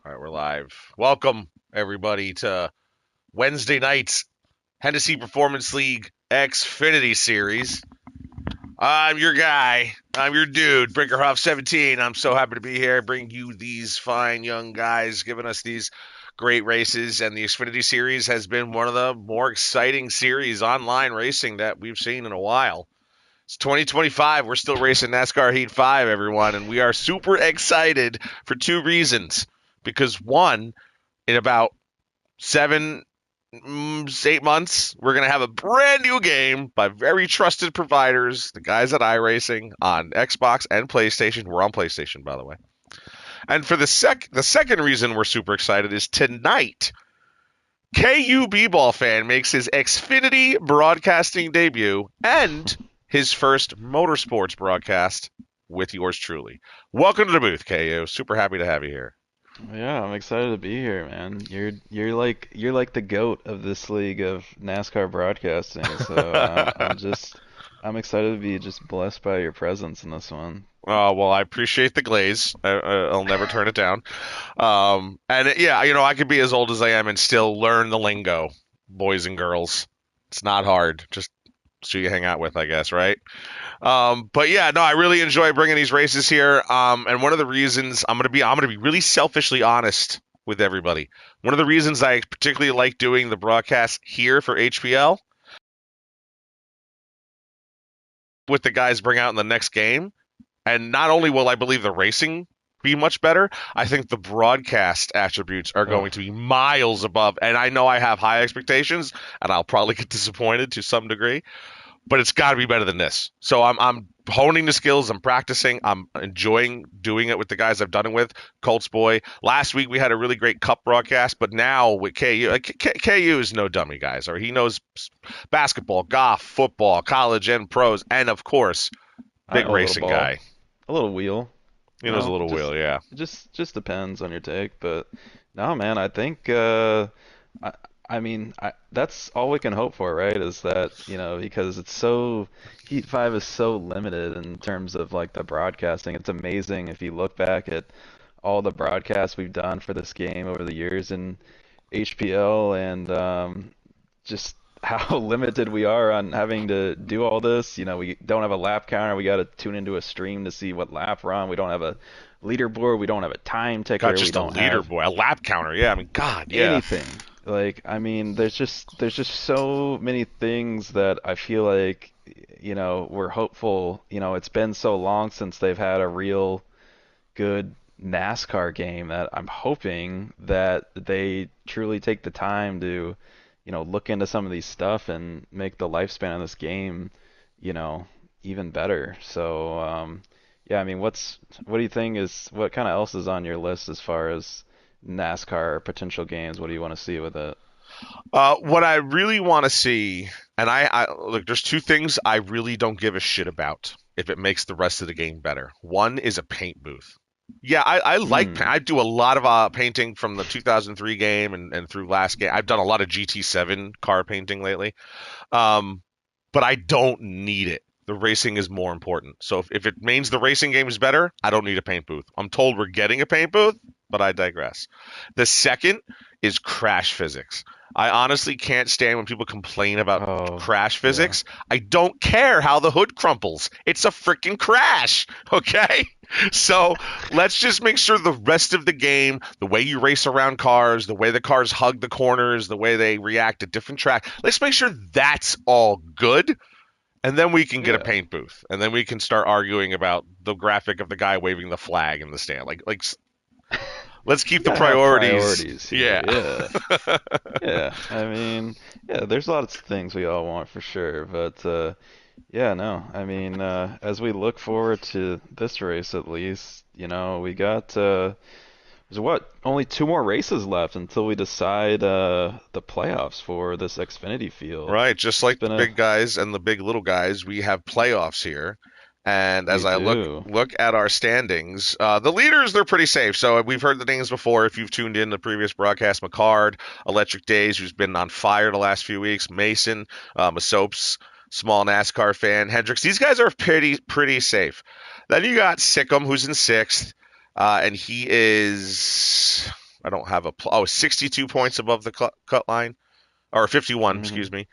All right, we're live. Welcome, everybody, to Wednesday night's Hennessy Performance League Xfinity Series. I'm your guy. I'm your dude, Brinkerhoff17. I'm so happy to be here, bring you these fine young guys, giving us these great races. And the Xfinity Series has been one of the more exciting series online racing that we've seen in a while. It's 2025. We're still racing NASCAR Heat 5, everyone, and we are super excited for two reasons. Because one, in about 8 months, we're going to have a brand new game by very trusted providers, the guys at iRacing on Xbox and PlayStation. We're on PlayStation, by the way. And for the second reason we're super excited is tonight, KU B-Ball fan makes his Xfinity broadcasting debut and his first motorsports broadcast with yours truly. Welcome to the booth, KU. Super happy to have you here. Yeah, I'm excited to be here, man. You're like the goat of this league of NASCAR broadcasting. So I'm excited to be just blessed by your presence in this one. Well, I appreciate the glaze. I'll never turn it down. And yeah, I could be as old as I am and still learn the lingo, boys and girls. It's not hard. Just who you hang out with, I guess, right? But yeah, no, I really enjoy bringing these races here. And one of the reasons I'm gonna be really selfishly honest with everybody. One of the reasons I particularly like doing the broadcast here for HPL with the guys bring out in the next game. And not only will I believe the racing be much better, I think the broadcast attributes are Oh, going to be miles above. And I know I have high expectations, and I'll probably get disappointed to some degree, but it's got to be better than this. So I'm honing the skills. I'm practicing. I'm enjoying doing it with the guys I've done it with. Colts boy. Last week we had a really great Cup broadcast, but now with KU, KU is no dummy, guys. Or he knows basketball, golf, football, college, and pros, and of course, I big know a little racing ball, guy. a little wheel. He knows a little Just wheel, yeah. just depends on your take, but no, man, I think I I mean that's all we can hope for, right? Is that because it's so Heat 5 is so limited in terms of like the broadcasting. It's amazing if you look back at all the broadcasts we've done for this game over the years in HPL and just how limited we are on having to do all this. We don't have a lap counter. We got to tune into a stream to see what lap we're on. We don't have a leaderboard. We don't have a time Got ticker. We just a don't have leaderboard, a lap counter. Yeah, I mean, God, yeah. anything. Like, I mean, there's just so many things that I feel like we're hopeful. It's been so long since they've had a real good NASCAR game that I'm hoping that they truly take the time to, look into some of these stuff and make the lifespan of this game, you know, even better. So, yeah, I mean, what do you think what kind of else is on your list as far as NASCAR potential games? What do you want to see with it? What I really want to see, and I look, there's two things I really don't give a shit about if it makes the rest of the game better. One is a paint booth. Yeah, I like Hmm. I do a lot of painting from the 2003 game and through last game. I've done a lot of GT7 car painting lately. Um, but I don't need it. The racing is more important. So if it means the racing game is better, I don't need a paint booth. I'm told we're getting a paint booth, but I digress. The second is crash physics. I honestly can't stand when people complain about Oh, crash yeah. physics. I don't care how the hood crumples. It's a freaking crash, okay? So let's just make sure the rest of the game, the way you race around cars, the way the cars hug the corners, the way they react to different tracks, let's make sure that's all good. And then we can get a Yeah. paint booth, and then we can start arguing about the graphic of the guy waving the flag in the stand. Let's We keep the gotta have priorities. priorities here. Yeah. Yeah. Yeah. I mean, yeah, there's a lot of things we all want for sure, but yeah, no. I mean, as we look forward to this race at least, we got there's what? Only two more races left until we decide the playoffs for this Xfinity field. Right, just It's like been the a big guys and the big little guys, we have playoffs here. And We as I look do. look at our standings, the leaders they're pretty safe. So we've heard the names before. If you've tuned in the previous broadcast, McCard, Electric Days, who's been on fire the last few weeks, Mason, Masopes, small NASCAR fan, Hendricks. These guys are pretty safe. Then you got Sickum, who's in sixth, and he is I don't have a 62 points above the cut line, or 51, Hmm. excuse me.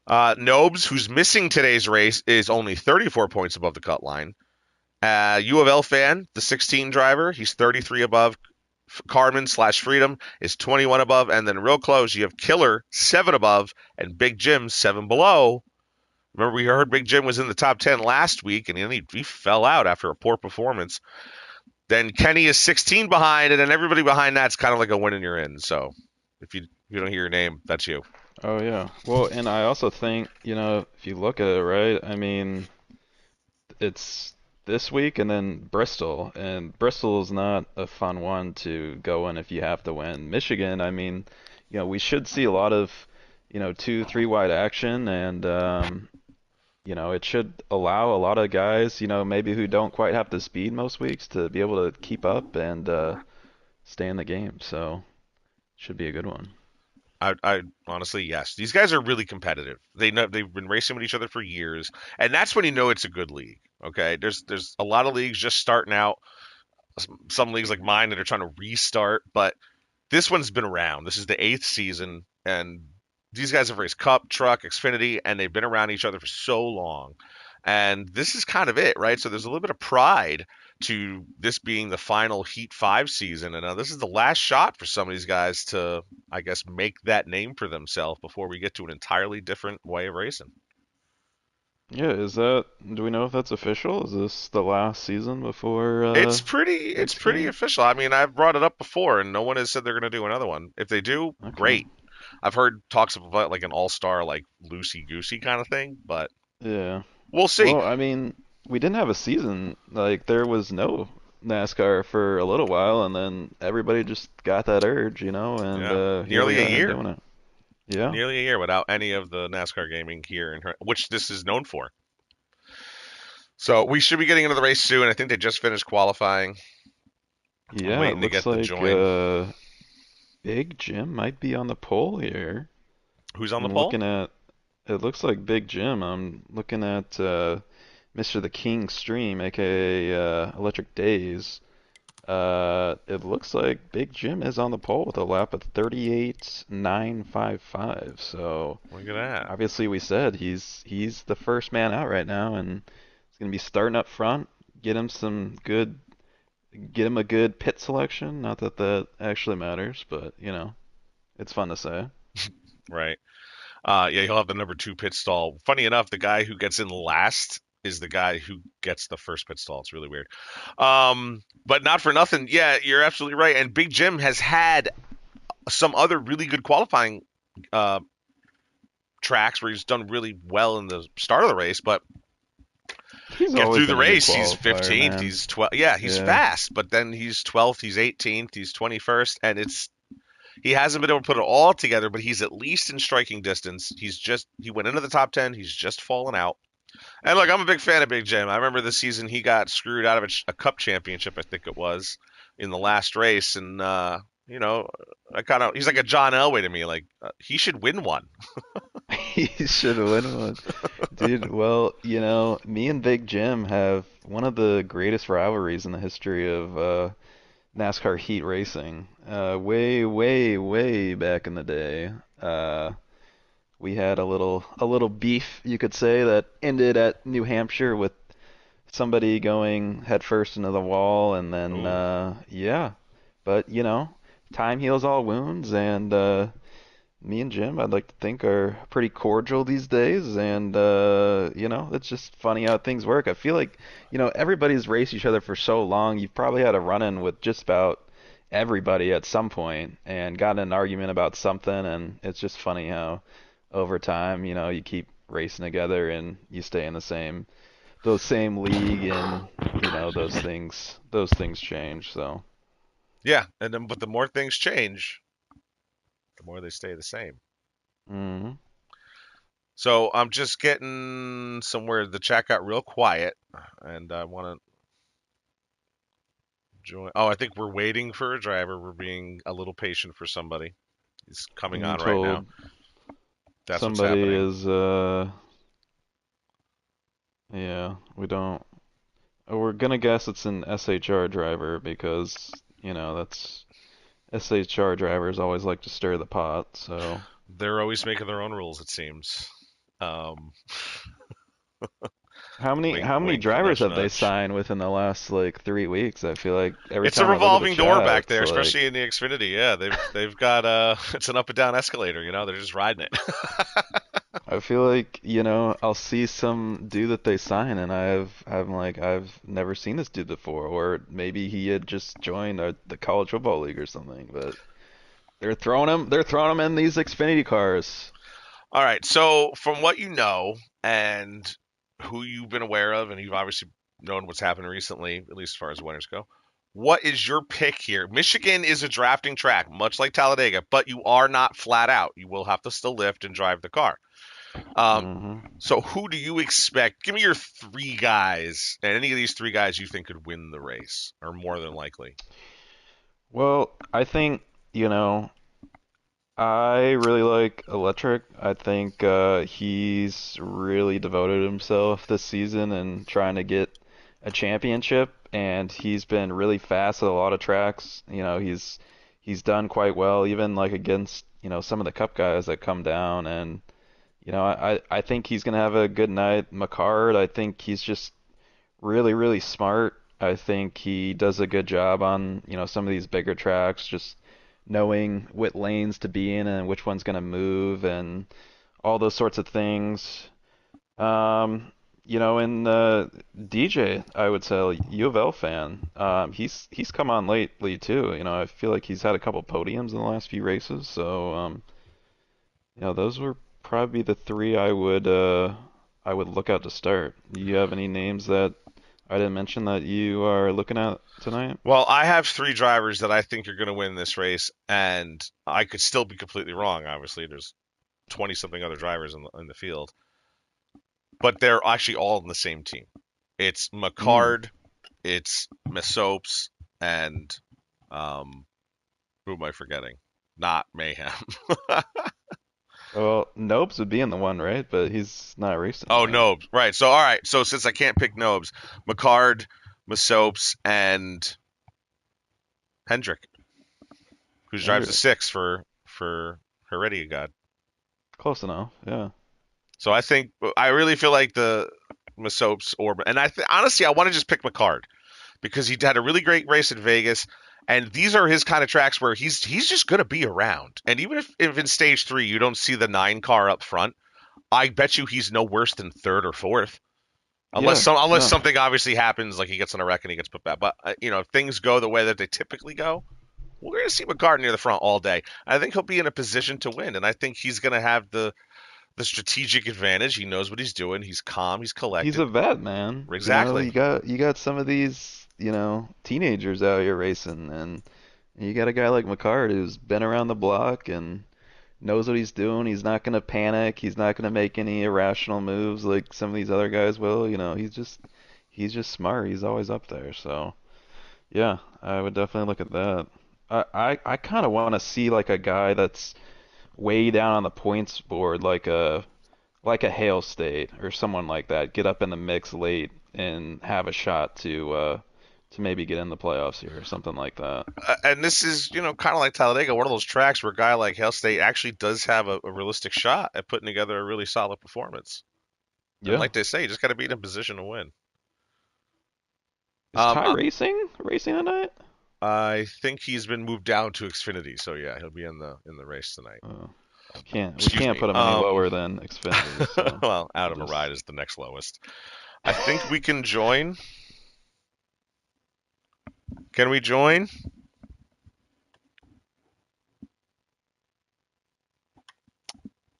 Nobes, who's missing today's race, is only 34 points above the cut line. U of L fan, the 16 driver, he's 33 above. Carmen slash Freedom is 21 above, and then real close, you have Killer 7 above, and Big Jim 7 below. Remember, we heard Big Jim was in the top 10 last week, and he fell out after a poor performance. Then Kenny is 16 behind, and then everybody behind that's kind of like a win and you're in. So if you don't hear your name, that's you. Oh yeah. Well, and I also think, if you look at it, right, I mean, it's this week and then Bristol, and Bristol is not a fun one to go in if you have to win. Michigan, I mean, we should see a lot of, two, three wide action, and it should allow a lot of guys, maybe who don't quite have the speed most weeks to be able to keep up and stay in the game. So, should be a good one. I honestly, yes, these guys are really competitive. They know they've been racing with each other for years, and that's when you know it's a good league. Okay, there's a lot of leagues just starting out. Some leagues like mine that are trying to restart, but this one's been around. This is the eighth season, and these guys have raced Cup, Truck, Xfinity, and they've been around each other for so long. And this is kind of it, right? So there's a little bit of pride to this being the final Heat 5 season. And this is the last shot for some of these guys to, I guess, make that name for themselves before we get to an entirely different way of racing. Yeah, do we know if that's official? Is this the last season before It's next pretty game? official. I mean, I've brought it up before, and no one has said they're going to do another one. If they do, Okay. great. I've heard talks about like an all-star, like loosey goosey kind of thing, but Yeah. we'll see. Well, I mean, we didn't have a season. Like, there was no NASCAR for a little while, and then everybody just got that urge, and Yeah, here nearly we a are year, doing it. Yeah. nearly a year without any of the NASCAR gaming here, which this is known for. So we should be getting into the race soon. I think they just finished qualifying. I'm Yeah, it waiting to looks get the like join. Big Jim might be on the pole here. Who's on the I'm pole? looking at, it looks like Big Jim. I'm looking at Mr. The King Stream, aka Electric Days. It looks like Big Jim is on the pole with a lap of 38.955. So Look at that. obviously we said he's the first man out right now, and he's gonna be starting up front. Get him some good, get him a good pit selection. Not that that actually matters, but it's fun to say. Right. Yeah, he'll have the number two pit stall. Funny enough, the guy who gets in last is the guy who gets the first pit stall. It's really weird. But not for nothing. Yeah, you're absolutely right. And Big Jim has had some other really good qualifying uh, tracks where he's done really well in the start of the race, but He's get always through the been a good race, he's qualifier, 15th, man. he's 12th. Yeah, he's Yeah. fast, but then he's 12th, he's 18th, he's 21st, and he hasn't been able to put it all together, but he's at least in striking distance. He went into the top 10, he's just fallen out. And look, I'm a big fan of Big Jim. I remember this season he got screwed out of a cup championship, I think it was, in the last race, and you know, he's like a John Elway to me. Like he should win one. He should win one. Dude, well, me and Big Jim have one of the greatest rivalries in the history of NASCAR heat racing. Way, way, way back in the day. We had a little beef, you could say, that ended at New Hampshire with somebody going headfirst into the wall, and then Ooh, yeah. But time heals all wounds, and me and Jim, I'd like to think, are pretty cordial these days, and it's just funny how things work. I feel like, everybody's raced each other for so long. You've probably had a run-in with just about everybody at some point, and got in an argument about something, and it's just funny how over time, you keep racing together and you stay in those same league, and those things change. So, yeah, and then but the more things change, the more they stay the same. hmm So I'm just getting somewhere. The chat got real quiet, and I want to join. Oh, I think we're waiting for a driver. We're being a little patient for somebody. He's coming being on right now. told That's what's somebody happening. is yeah, we're gonna guess it's an SHR driver because, that's SHR drivers always like to stir the pot, so They're always making their own rules, it seems. Um, how many wink, how many wink, drivers nudge, have they nudge. signed within the last like 3 weeks? I feel like every It's a time I look at the revolving door chat, back it's there, like especially in the Xfinity. Yeah, they've got it's an up and down escalator. They're just riding it. I feel like, I'll see some dude that they sign and I'm like I've never seen this dude before, or maybe he had just joined the college football league or something, but they're throwing him in these Xfinity cars. All right. So from what you know and who you've been aware of, and you've obviously known what's happened recently, at least as far as winners go. What is your pick here? Michigan is a drafting track, much like Talladega, but you are not flat out. You will have to still lift and drive the car. Um, hmm so who do you expect? Give me your three guys, and any of these three guys you think could win the race, or more than likely. Well, I think, you know, I really like Electric. I think he's really devoted himself this season and trying to get a championship, and he's been really fast at a lot of tracks. He's done quite well, even like against some of the Cup guys that come down, and I think he's gonna have a good night. McCard, I think he's just really really smart. I think he does a good job on some of these bigger tracks, just knowing what lanes to be in and which one's going to move and all those sorts of things. And DJ, I would say U of L fan. He's come on lately too. I feel like he's had a couple podiums in the last few races. So, those were probably the three I would look at to start. Do you have any names that I didn't mention that you are looking at tonight? Well, I have three drivers that I think are going to win this race, and I could still be completely wrong. Obviously, there's 20 something other drivers in the field, but they're actually all in the same team. It's Mm. McCard, it's Mesopes, and um, who am I forgetting? Not Mayhem. Well, Nopes would be in the one, right? But he's not racing, Oh, right? Nobes. Right. So, all right. So, since I can't pick Nobes, McCard, Mesopes, and Hendrick, who drives the Hendrick. six for Heredia God. Close enough, yeah. So I really feel like the Mesopes or and honestly I want to just pick McCard because he had a really great race in Vegas, and these are his kind of tracks where he's just gonna be around. And even if in stage three you don't see the 9 car up front, I bet you he's no worse than third or fourth. Unless Yeah, unless no. something obviously happens, like he gets in a wreck and he gets put back. But if things go the way that they typically go, we're going to see McCart near the front all day. I think he'll be in a position to win, and I think he's going to have the strategic advantage. He knows what he's doing. He's calm. He's He's collected. a vet, man. Exactly. You got some of these, teenagers out here racing, and you got a guy like McCart who's been around the block and knows what he's doing. He's not gonna panic. He's not gonna make any irrational moves like some of these other guys will. He's just smart. He's always up there. So yeah, I would definitely look at that. I kind of want to see like a guy that's way down on the points board, like a Hale State or someone like that, get up in the mix late and have a shot to maybe get in the playoffs here or something like that. And this is, kind of like Talladega, one of those tracks where a guy like Hale State actually does have a realistic shot at putting together a really solid performance. And Yeah. like they say, you just got to be in a position to win. Is Um, Ty I racing tonight? I think he's been moved down to Xfinity, so yeah, he'll be in the race tonight. Oh, we Excuse can't me. put him any lower than Xfinity, so Well, out we'll of a just ride is the next lowest. I think we can join. Can we join?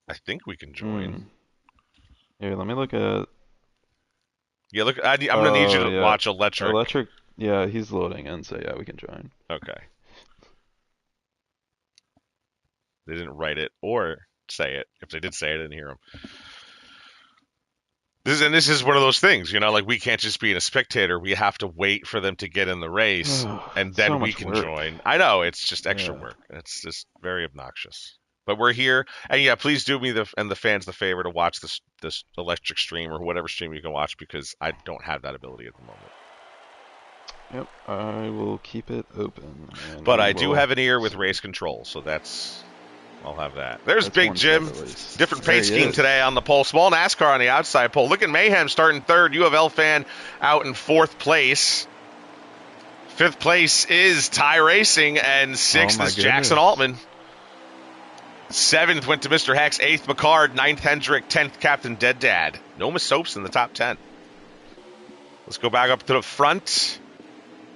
I think we can join. hmm. Here, let me look at. Yeah, look, I'm gonna need you Oh to yeah, watch Electric. electric. Yeah, he's loading in, so yeah, we can join. Okay, they didn't write it or say it. If they did say it, I didn't hear them. This is one of those things, like we can't just be a spectator. We have to wait for them to get in the race, and So then we much can work. join. I know it's just extra Yeah. work. It's just very obnoxious. But we're here, and yeah, please do me and the fans the favor to watch this electric stream or whatever stream you can watch because I don't have that ability at the moment. Yep, I will keep it open, and But we I do will have an ear with see. race control, so I'll have that. There's That's Big one step Jim. at least. Different There paint he scheme is. today on the pole. Small NASCAR on the outside pole. Look at Mayhem starting third. U of L fan out in fourth place. Fifth place is Ty Racing, and Oh sixth my is Jackson goodness. Altman. Seventh went to Mr. Hex. Eighth, McCard. Ninth, Hendrick. 10th, Captain Dead Dad. Noma Soaps in the top 10. Let's go back up to the front.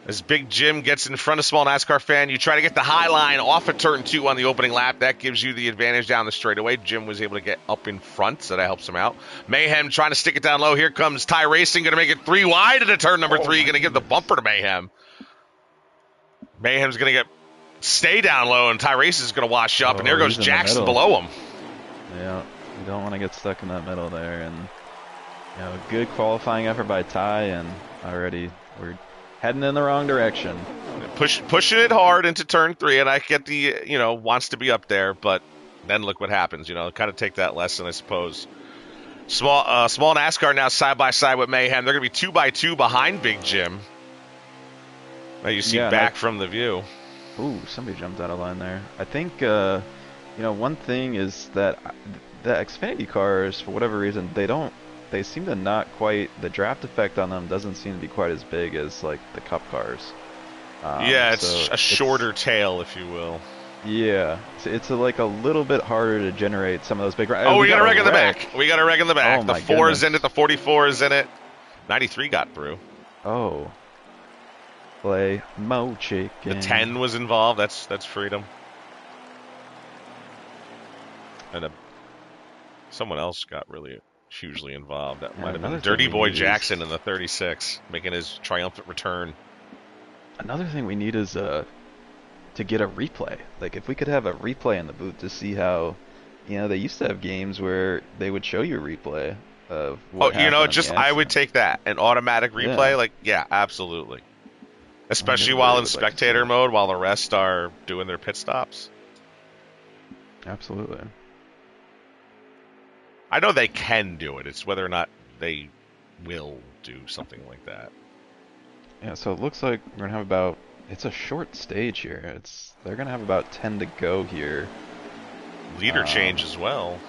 As Big Jim gets in front of Small NASCAR fan, you try to get the high line off of turn 2 on the opening lap. That gives you the advantage down the straightaway. Jim was able to get up in front, so that helps him out. Mayhem trying to stick it down low. Here comes Ty Racing, going to make it 3 wide into turn number Oh 3. my Going to give the goodness. bumper to Mayhem. Mayhem's going to stay down low, and Ty Racing is going to wash up. And there Oh, goes he's in the Jackson middle. below him. Yeah, you don't want to get stuck in that middle there. And good qualifying effort by Ty, and already we're heading in the wrong direction. Pushing it hard into turn 3, and I get the, wants to be up there, but then look what happens. Kind of take that lesson, I suppose. Small NASCAR now side by side with Mayhem. They're going to be 2x2 behind Big Jim. Now you see back from the view. Ooh, somebody jumped out of line there. I think, one thing is that the Xfinity cars, for whatever reason, they seem to not quite, the draft effect on them doesn't seem to be quite as big as, like, the Cup cars. It's a shorter tail, if you will. Yeah, it's like a little bit harder to generate some of those big. Oh, we got a wreck in the back. We got a wreck in the back. Oh, The my 4 is in goodness. it. The 44 is in it. 93 got through. Oh. Play Mo Chicken. The 10 was involved. That's freedom. And someone else got really hugely involved. That might have been Dirty Boy Jackson in the 36, making his triumphant return. Another thing we need is to get a replay. Like, if we could have a replay in the booth to see how, they used to have games where they would show you a replay of what happened. I would take that. An automatic replay, absolutely. Especially while in spectator mode, while the rest are doing their pit stops. Absolutely. I know they can do it. It's whether or not they will do something like that. Yeah, so it looks like we're going to have it's a short stage here. They're going to have about 10 to go here. Leader change as well.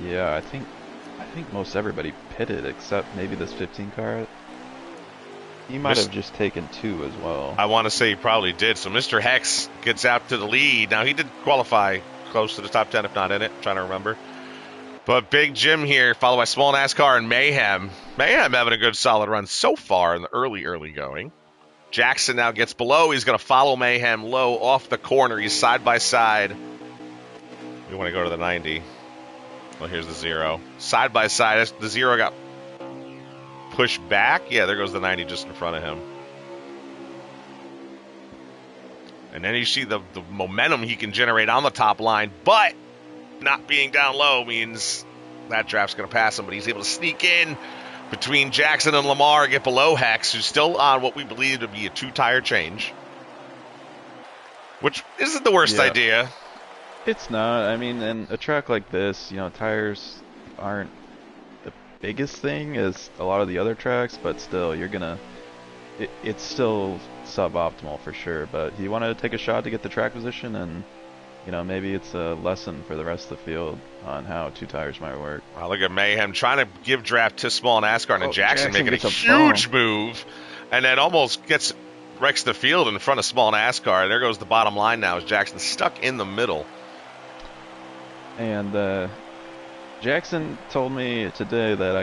Yeah, I think most everybody pitted except maybe this 15 car. He might have just taken 2 as well. I want to say he probably did. So Mr. Hex gets out to the lead. Now, he did qualify close to the top 10, if not in it. I'm trying to remember. But Big Jim here, followed by Small NASCAR and Mayhem. Mayhem having a good solid run so far in the early going. Jackson now gets below. He's going to follow Mayhem low off the corner. He's side by side. We want to go to the 90. Well, here's the 0. Side by side. The 0 got pushed back. Yeah, there goes the 90 just in front of him. And then you see the momentum he can generate on the top line, but not being down low means that draft's going to pass him, but he's able to sneak in between Jackson and Lamar, get below Hex, who's still on what we believe to be a 2-tire change, which isn't the worst idea. It's not. I mean, in a track like this, tires aren't the biggest thing as a lot of the other tracks, but still, it's still suboptimal for sure. But you want to take a shot to get the track position, and maybe it's a lesson for the rest of the field on how 2 tires might work. Wow, look at Mayhem trying to give draft to Small NASCAR, and Jackson making a huge move, and then almost wrecks the field in front of Small NASCAR. There goes the bottom line now as Jackson stuck in the middle. And Jackson told me today that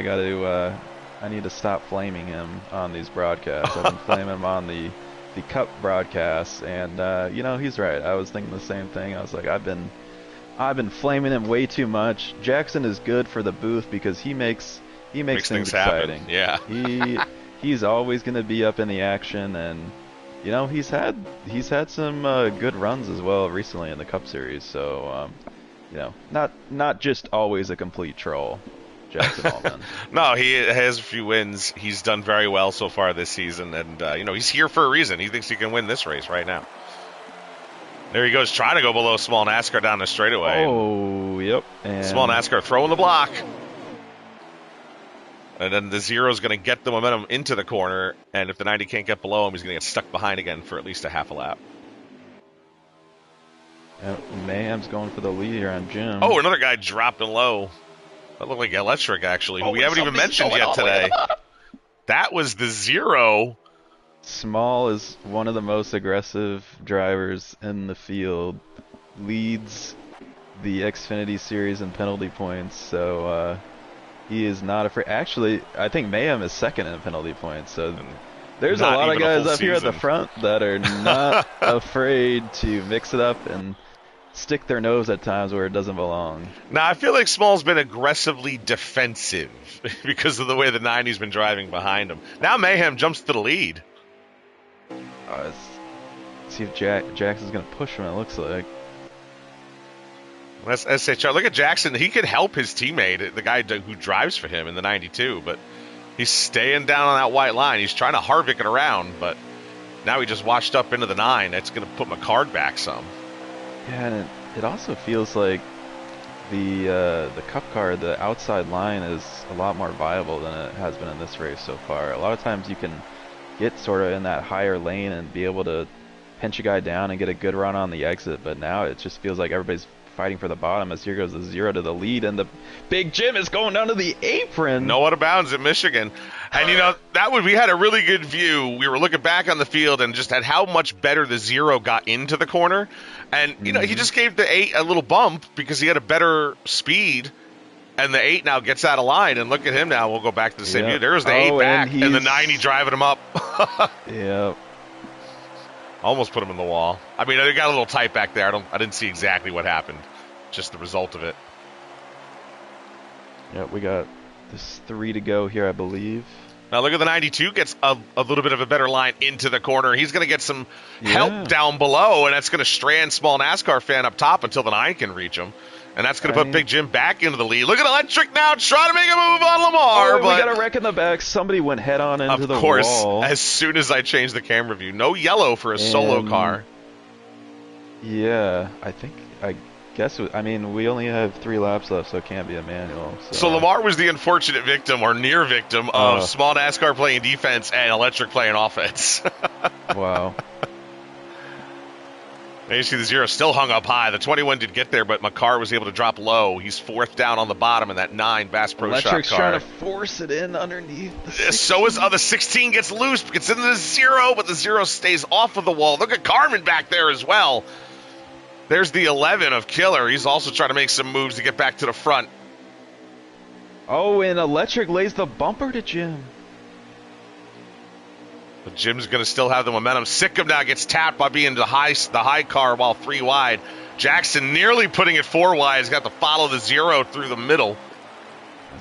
I need to stop flaming him on these broadcasts. I've been flaming him on the Cup broadcasts, and he's right. I was thinking the same thing. I was like, I've been flaming him way too much. Jackson is good for the booth because he makes things exciting. Happen. Yeah. He's always going to be up in the action, and he's had some good runs as well recently in the Cup Series. So not just always a complete troll. Jackson Altman. No, he has a few wins. He's done very well so far this season, and he's here for a reason. He thinks he can win this race right now. There he goes, trying to go below Small NASCAR down the straightaway. Oh, yep. And Small NASCAR throwing the block. And then the zero's going to get the momentum into the corner, and if the 90 can't get below him, he's going to get stuck behind again for at least a half a lap. Mayhem's going for the lead here on Jim. Oh, another guy dropping low. That looked like Electric, actually, who we haven't even mentioned yet today. That was the zero. Small is one of the most aggressive drivers in the field. Leads the Xfinity series in penalty points, so he is not afraid. Actually, I think Mayhem is second in penalty points, so there's a lot of guys up here at the front that are not afraid to mix it up and stick their nose at times where it doesn't belong. Now, I feel like Small's been aggressively defensive because of the way the 90's been driving behind him. Now Mayhem jumps to the lead. Let's see if Jackson's going to push him, it looks like. That's SHR. Look at Jackson. He could help his teammate, the guy who drives for him in the 92, but he's staying down on that white line. He's trying to Harvick it around, but now he just washed up into the 9. That's going to put McCard back some. Yeah, and it also feels like the Cup car, the outside line is a lot more viable than it has been in this race so far. A lot of times you can get sort of in that higher lane and be able to pinch a guy down and get a good run on the exit, but now it just feels like everybody's fighting for the bottom as here goes the zero to the lead, and the Big Jim is going down to the apron. No out of bounds at Michigan. And, you know, we had a really good view. We were looking back on the field and just at how much better the zero got into the corner. And, you know, he just gave the 8 a little bump because he had a better speed. And the 8 now gets out of line. And look at him now. We'll go back to the same view. There's the 8 back and the 90 driving him up. Yep. Almost put him in the wall. I mean, it got a little tight back there. I didn't see exactly what happened. Just the result of it. Yeah, we got this 3 to go here, I believe. Now look at the 92. Gets a little bit of a better line into the corner. He's going to get some help down below, and that's going to strand Small NASCAR fan up top until the 9 can reach him. And that's going to put Big Jim back into the lead. Look at Electric now trying to make a move on Lamar. We got a wreck in the back. Somebody went head on into the wall. Of course, as soon as I changed the camera view. No yellow for a solo car. Yeah, I guess, I mean, we only have 3 laps left, so it can't be a manual. So Lamar was the unfortunate victim or near victim of Small NASCAR playing defense and Electric playing offense. Wow. And you see the zero still hung up high. The 21 did get there, but McCarr was able to drop low. He's 4th down on the bottom in that 9 Bass Pro Shop car. Electric's trying to force it in underneath the 16. So is the 16 gets loose, gets into the zero, but the zero stays off of the wall. Look at Carmen back there as well. There's the 11 of Killer. He's also trying to make some moves to get back to the front. Oh, and Electric lays the bumper to Jim. But Jim's going to still have the momentum. Sickham now gets tapped by being the high car while 3 wide. Jackson nearly putting it 4 wide. He's got to follow the zero through the middle.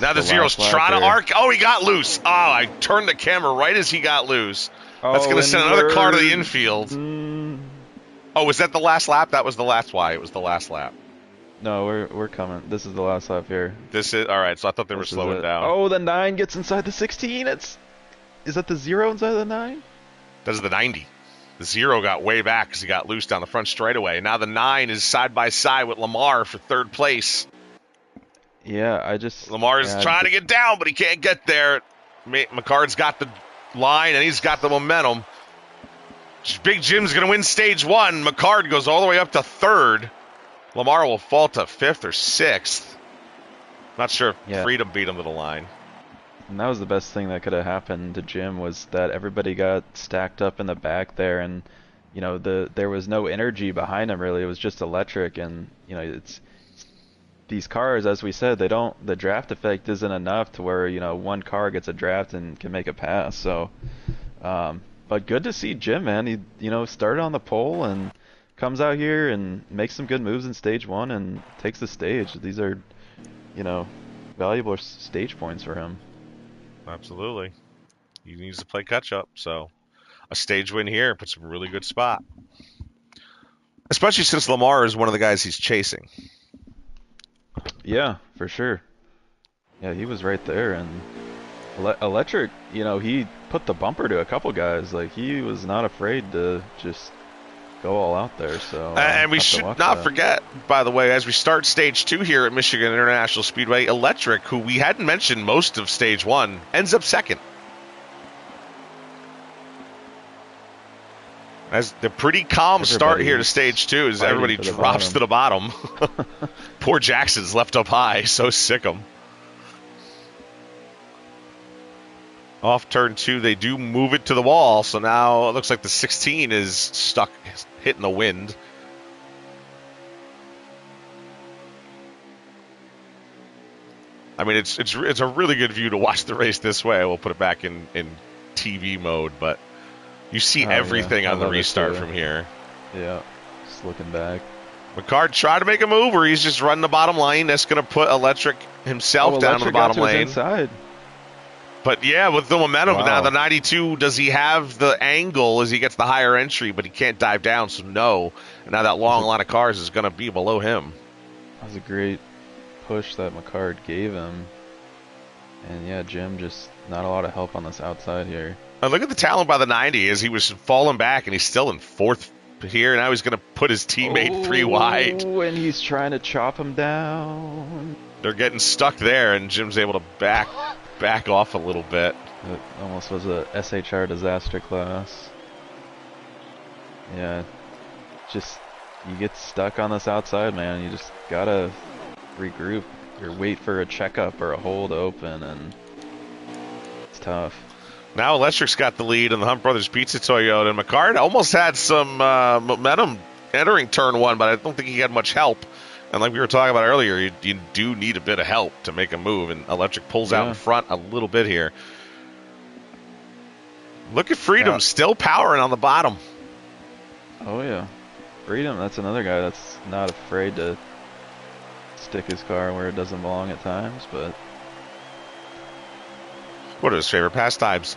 Now the zero's trying to arc. Oh, he got loose. Oh, I turned the camera right as he got loose. That's going to send another car to the infield. Oh, was that the last lap? That was the last why. It was the last lap. No, we're coming. This is the last lap here. This is all right. So I thought they were slowing down. Oh, the 9 gets inside the 16. Is that the 0 inside the 9? That is the 90. The 0 got way back because he got loose down the front straightaway. Now the 9 is side by side with Lamar for 3rd place. Yeah, Lamar's trying to get down, but he can't get there. McCard's got the line and he's got the momentum. Big Jim's going to win stage 1. McCard goes all the way up to 3rd. Lamar will fall to 5th or 6th. Not sure if Freedom beat him to the line. And that was the best thing that could have happened to Jim, was that everybody got stacked up in the back there, and you know there was no energy behind him really. It was just Electric, and you know it's these cars, as we said, the draft effect isn't enough to where you know one car gets a draft and can make a pass. So, but good to see Jim, man. He started on the pole and comes out here and makes some good moves in stage 1 and takes the stage. These are valuable stage points for him. Absolutely. He needs to play catch-up, so a stage win here puts him in a really good spot. Especially since Lamar is one of the guys he's chasing. Yeah, for sure. Yeah, he was right there, and Electric, he put the bumper to a couple guys. Like, he was not afraid to just go all out there. So And we have to should watch not that. forget, by the way, as we start stage 2 here at Michigan International Speedway, Electric, who we hadn't mentioned most of stage 1, ends up second. As the pretty calm start here to Everybody's stage 2 as fighting everybody for the drops bottom. to the bottom. Poor Jackson's left up high, so sick him. Off turn 2, they do move it to the wall, so now it looks like the 16 is stuck, hitting the wind. I mean, it's a really good view to watch the race this way. We'll put it back in TV mode, but you see everything Yeah, on the restart from here. Yeah, just looking back. McCart tried to make a move where he's just running the bottom lane. That's going to put Electric himself down to the bottom lane. Inside. But yeah, with the momentum, Wow. now the 92, does he have the angle as he gets the higher entry, but he can't dive down, so no. And now that long line of cars is going to be below him. That was a great push that McCart gave him. And yeah, Jim just not a lot of help on this outside here. And look at the talent by the 90 as he was falling back, and he's still in fourth here. Now he's going to put his teammate 3 wide. And he's trying to chop him down. They're getting stuck there, and Jim's able to back off a little bit. It almost was a SHR disaster class. Yeah, just you get stuck on this outside, man. You just gotta regroup or wait for a checkup or a hole to open, and it's tough. Now Electric's got the lead in the Hunt Brothers Pizza Toyota, and McCart almost had some momentum entering turn 1, but I don't think he had much help. And like we were talking about earlier, you do need a bit of help to make a move, and Electric pulls out in front a little bit here. Look at Freedom still powering on the bottom. Oh yeah, Freedom, that's another guy that's not afraid to stick his car where it doesn't belong at times, but what are his favorite pastimes?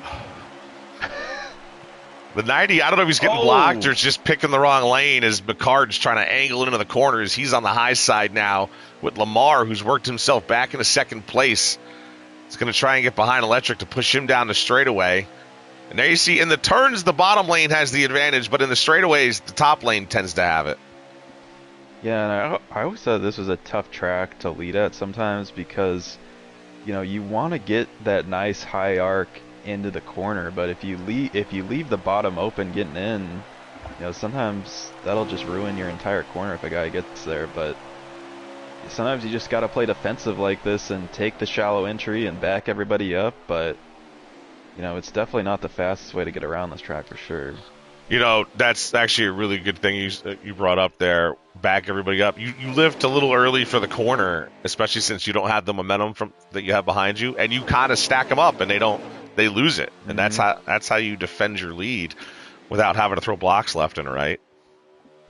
The 90, I don't know if he's getting blocked or just picking the wrong lane as McCart's trying to angle into the corners. He's on the high side now with Lamar, who's worked himself back into second place. He's going to try and get behind Electric to push him down the straightaway. And there you see, in the turns, the bottom lane has the advantage, but in the straightaways, the top lane tends to have it. Yeah, and I always thought this was a tough track to lead at sometimes because, you know, you want to get that nice high arc into the corner, but if you leave the bottom open getting in, you know, sometimes that'll just ruin your entire corner if a guy gets there. But sometimes you just got to play defensive like this and take the shallow entry and back everybody up, but you know, it's definitely not the fastest way to get around this track for sure. You know, that's actually a really good thing you brought up there. Back everybody up. You lift a little early for the corner, especially since you don't have the momentum that you have behind you, and you kind of stack them up, and they lose it, and that's how you defend your lead without having to throw blocks left and right.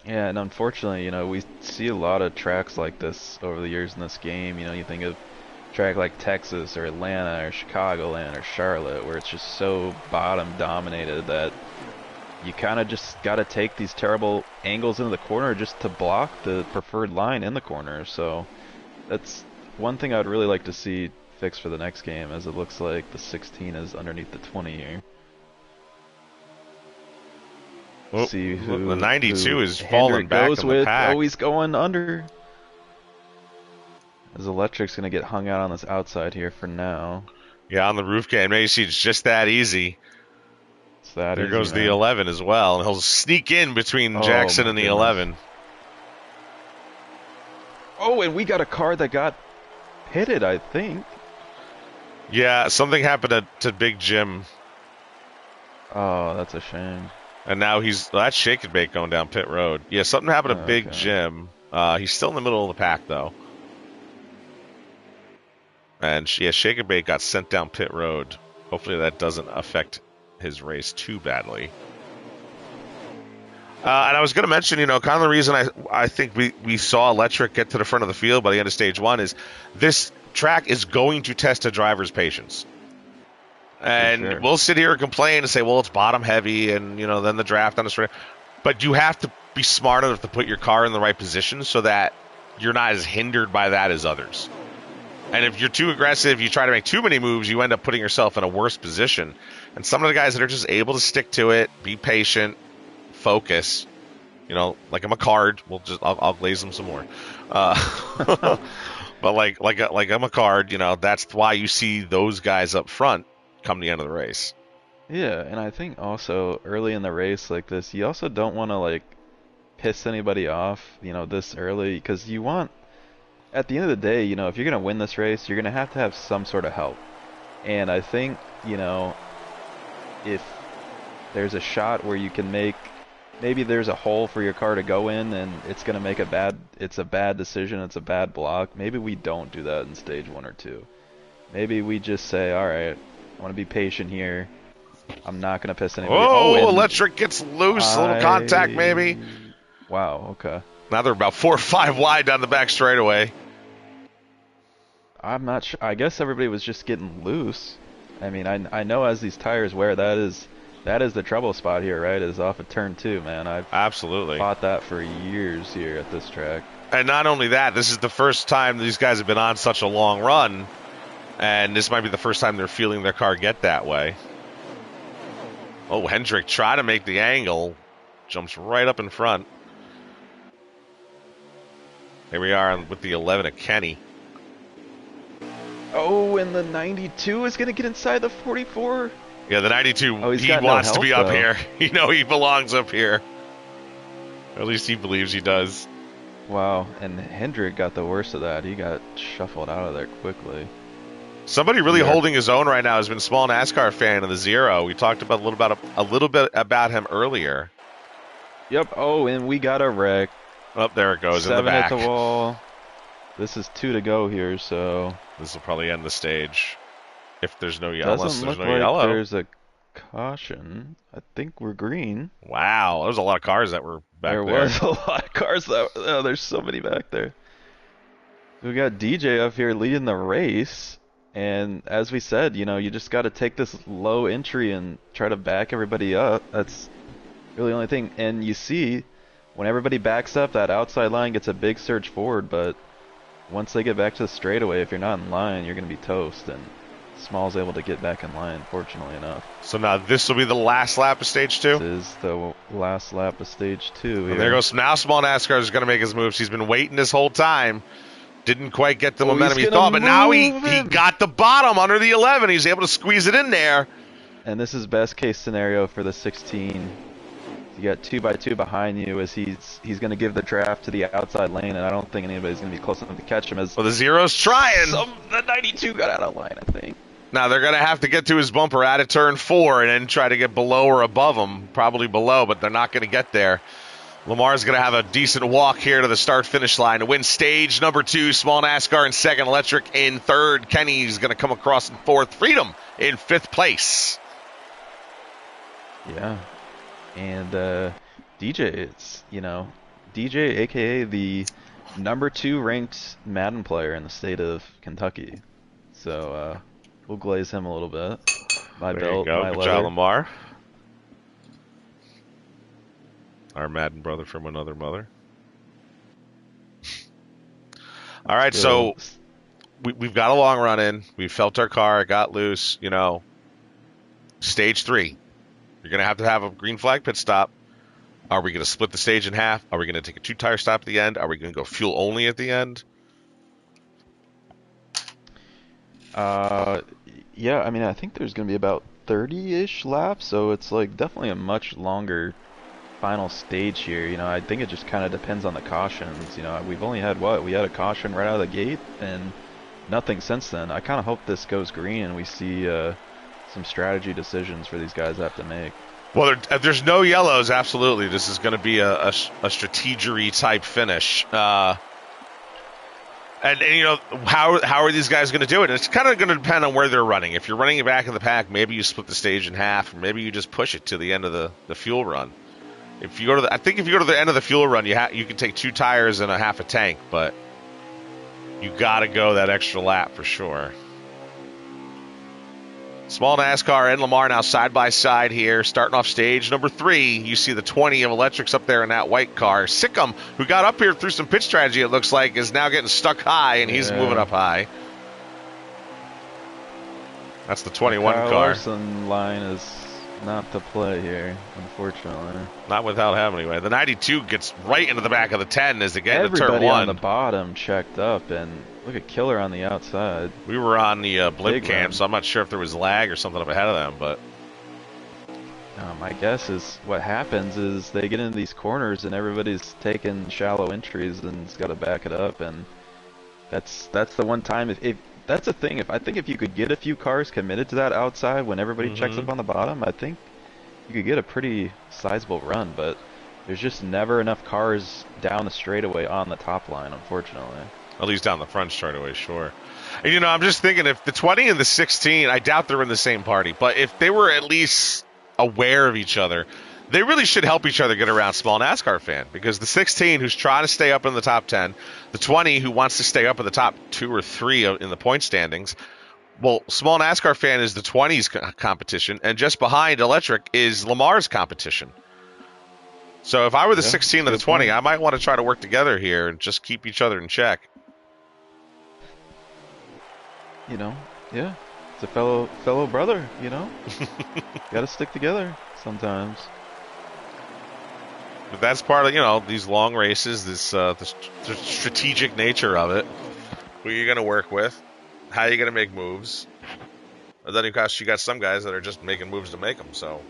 Yeah, and unfortunately, you know, we see a lot of tracks like this over the years in this game. You know, you think of a track like Texas or Atlanta or Chicagoland or Charlotte, where it's just so bottom dominated that you kind of just got to take these terrible angles into the corner just to block the preferred line in the corner. So that's one thing I'd really like to see fixed for the next game, as it looks like the 16 is underneath the 20 here. Well, see who the 92 who is falling back in the pack. Oh, he's going under. As Electric's going to get hung out on this outside here for now. Yeah, on the roof game. Maybe it's just that easy. There goes the 11 as well, and he'll sneak in between Jackson and the 11. Oh, and we got a car that got pitted, I think. Yeah, something happened to Big Jim. Oh, that's a shame. And now that's Shake and Bake going down pit road. Yeah, something happened to Big Jim. He's still in the middle of the pack, though. And yeah, Shake and Bake got sent down pit road. Hopefully that doesn't affect his race too badly. And I was going to mention, you know, kind of the reason I think we saw Electric get to the front of the field by the end of stage 1 is this track is going to test a driver's patience. And we'll sit here and complain and say, well, it's bottom heavy and, you know, then the draft on the straight. But you have to be smart enough to put your car in the right position so that you're not as hindered by that as others. And if you're too aggressive, you try to make too many moves, you end up putting yourself in a worse position. And some of the guys that are just able to stick to it, be patient, focus, You know, like I'm a card. I'll glaze them some more. But like I'm a card. You know, that's why you see those guys up front come the end of the race. Yeah, and I think also early in the race like this, you also don't want to like piss anybody off, this early, because you want, at the end of the day, if you're gonna win this race, you're gonna have to have some sort of help. And I think, if there's a shot where you can maybe there's a hole for your car to go in and it's going to make it's a bad decision, it's a bad block, maybe we don't do that in stage 1 or 2. Maybe we just say, alright, I want to be patient here. I'm not going to piss anybody off. Oh, Electric gets loose, a little contact maybe. Wow, okay. Now they're about 4 or 5 wide down the back straightaway. I'm not sure. I guess everybody was just getting loose. I mean, I know as these tires wear, that is the trouble spot here, right? Is off of turn 2, man. I've absolutely fought that for years here at this track. And not only that, this is the first time these guys have been on such a long run, and this might be the first time they're feeling their car get that way. Oh, Hendrick tried to make the angle, jumps right up in front. Here we are with the 11 of Kenny. Oh, and the 92 is going to get inside the 44? Yeah, the 92, oh, he wants to be up here. You know he belongs up here. At least he believes he does. Wow, and Hendrick got the worst of that. He got shuffled out of there quickly. Somebody really holding his own right now has been Small NASCAR fan of the Zero. We talked about a little bit about him earlier. Yep. Oh, and we got a wreck. Oh, there it goes in the back. 7 at the wall. This is 2 to go here, so this will probably end the stage if there's no yellow. Doesn't look like there's a caution. I think we're green. Wow, there's a lot of cars that were back there. There was a lot of cars that. Oh, there's so many back there. We got DJ up here leading the race. And as we said, you just got to take this low entry and try to back everybody up. That's really the only thing. And you see, when everybody backs up, that outside line gets a big surge forward. But once they get back to the straightaway, if you're not in line, you're going to be toast. And Small's able to get back in line, fortunately enough. So now this will be the last lap of stage 2? This is the last lap of stage 2. There goes, now Small NASCAR is going to make his moves. He's been waiting this whole time. Didn't quite get the momentum he thought, but now he got the bottom under the 11. He's able to squeeze it in there. And this is best case scenario for the 16. You got 2x2 behind you as he's going to give the draft to the outside lane, and I don't think anybody's going to be close enough to catch him. As well, the Zero's trying. The 92 got out of line, I think. Now they're going to have to get to his bumper out of turn 4 and then try to get below or above him, probably below, but they're not going to get there. Lamar's going to have a decent walk here to the start-finish line to win stage number 2. Small NASCAR in 2nd, Electric in 3rd. Kenny's going to come across in 4th. Freedom in 5th place. Yeah. And DJ, it's, DJ, a.k.a. the number 2 ranked Madden player in the state of Kentucky. So we'll glaze him a little bit. My there belt, you go. my Good leather. job, Lamar. Our Madden brother from another mother. All right, so we've got a long run in. We felt our car, it got loose, Stage 3. You're going to have a green flag pit stop. Are we going to split the stage in half? Are we going to take a 2-tire stop at the end? Are we going to go fuel only at the end? Yeah, I mean, I think there's going to be about 30-ish laps, so it's like definitely a much longer final stage here. I think it just kind of depends on the cautions. We've only had we had a caution right out of the gate and nothing since then. I kind of hope this goes green and we see some strategy decisions for these guys to have to make. Well, if there's no yellows, absolutely, this is going to be a strategery type finish. And how are these guys going to do it? It's kind of going to depend on where they're running. If you're running back in the pack, maybe you split the stage in half, or maybe you just push it to the end of the fuel run. If you go to the end of the fuel run, you can take 2 tires and a half a tank, but you got to go that extra lap for sure. Small NASCAR and Lamar now side by side here, starting off stage number 3. You see the 20 of Electrics up there in that white car. Sikkim, who got up here through some pit strategy, it looks like, is now getting stuck high, and he's moving up high. That's the 21 Kyle car. Larson line is not the play here, unfortunately. Not without him anyway. The 92 gets right into the back of the 10 as they get into turn Everybody on the 1. bottom checked up, and look at Killer on the outside. We were on the blimp Big cam, run. so I'm not sure if there was lag or something up ahead of them, but My guess is what happens is they get into these corners and everybody's taking shallow entries and it's got to back it up, and that's the one time if that's the thing. If I think if you could get a few cars committed to that outside when everybody checks up on the bottom, I think you could get a pretty sizable run, but there's just never enough cars down the straightaway on the top line, unfortunately. at least down the front straightaway, sure. And I'm just thinking if the 20 and the 16, I doubt they're in the same party, but if they were at least aware of each other, they really should help each other get around small NASCAR fan, because the 16 who's trying to stay up in the top 10, the 20 who wants to stay up in the top 2 or 3 in the point standings. Well, small NASCAR fan is the 20's competition, and just behind electric is Lamar's competition. So if I were the 16 and the 20, point. I might want to try to work together here and just keep each other in check. Yeah. It's a fellow brother, Gotta stick together sometimes. But that's part of, these long races, this the strategic nature of it. Who you're going to work with, how you're going to make moves. And then, of course, you got some guys that are just making moves to make them, so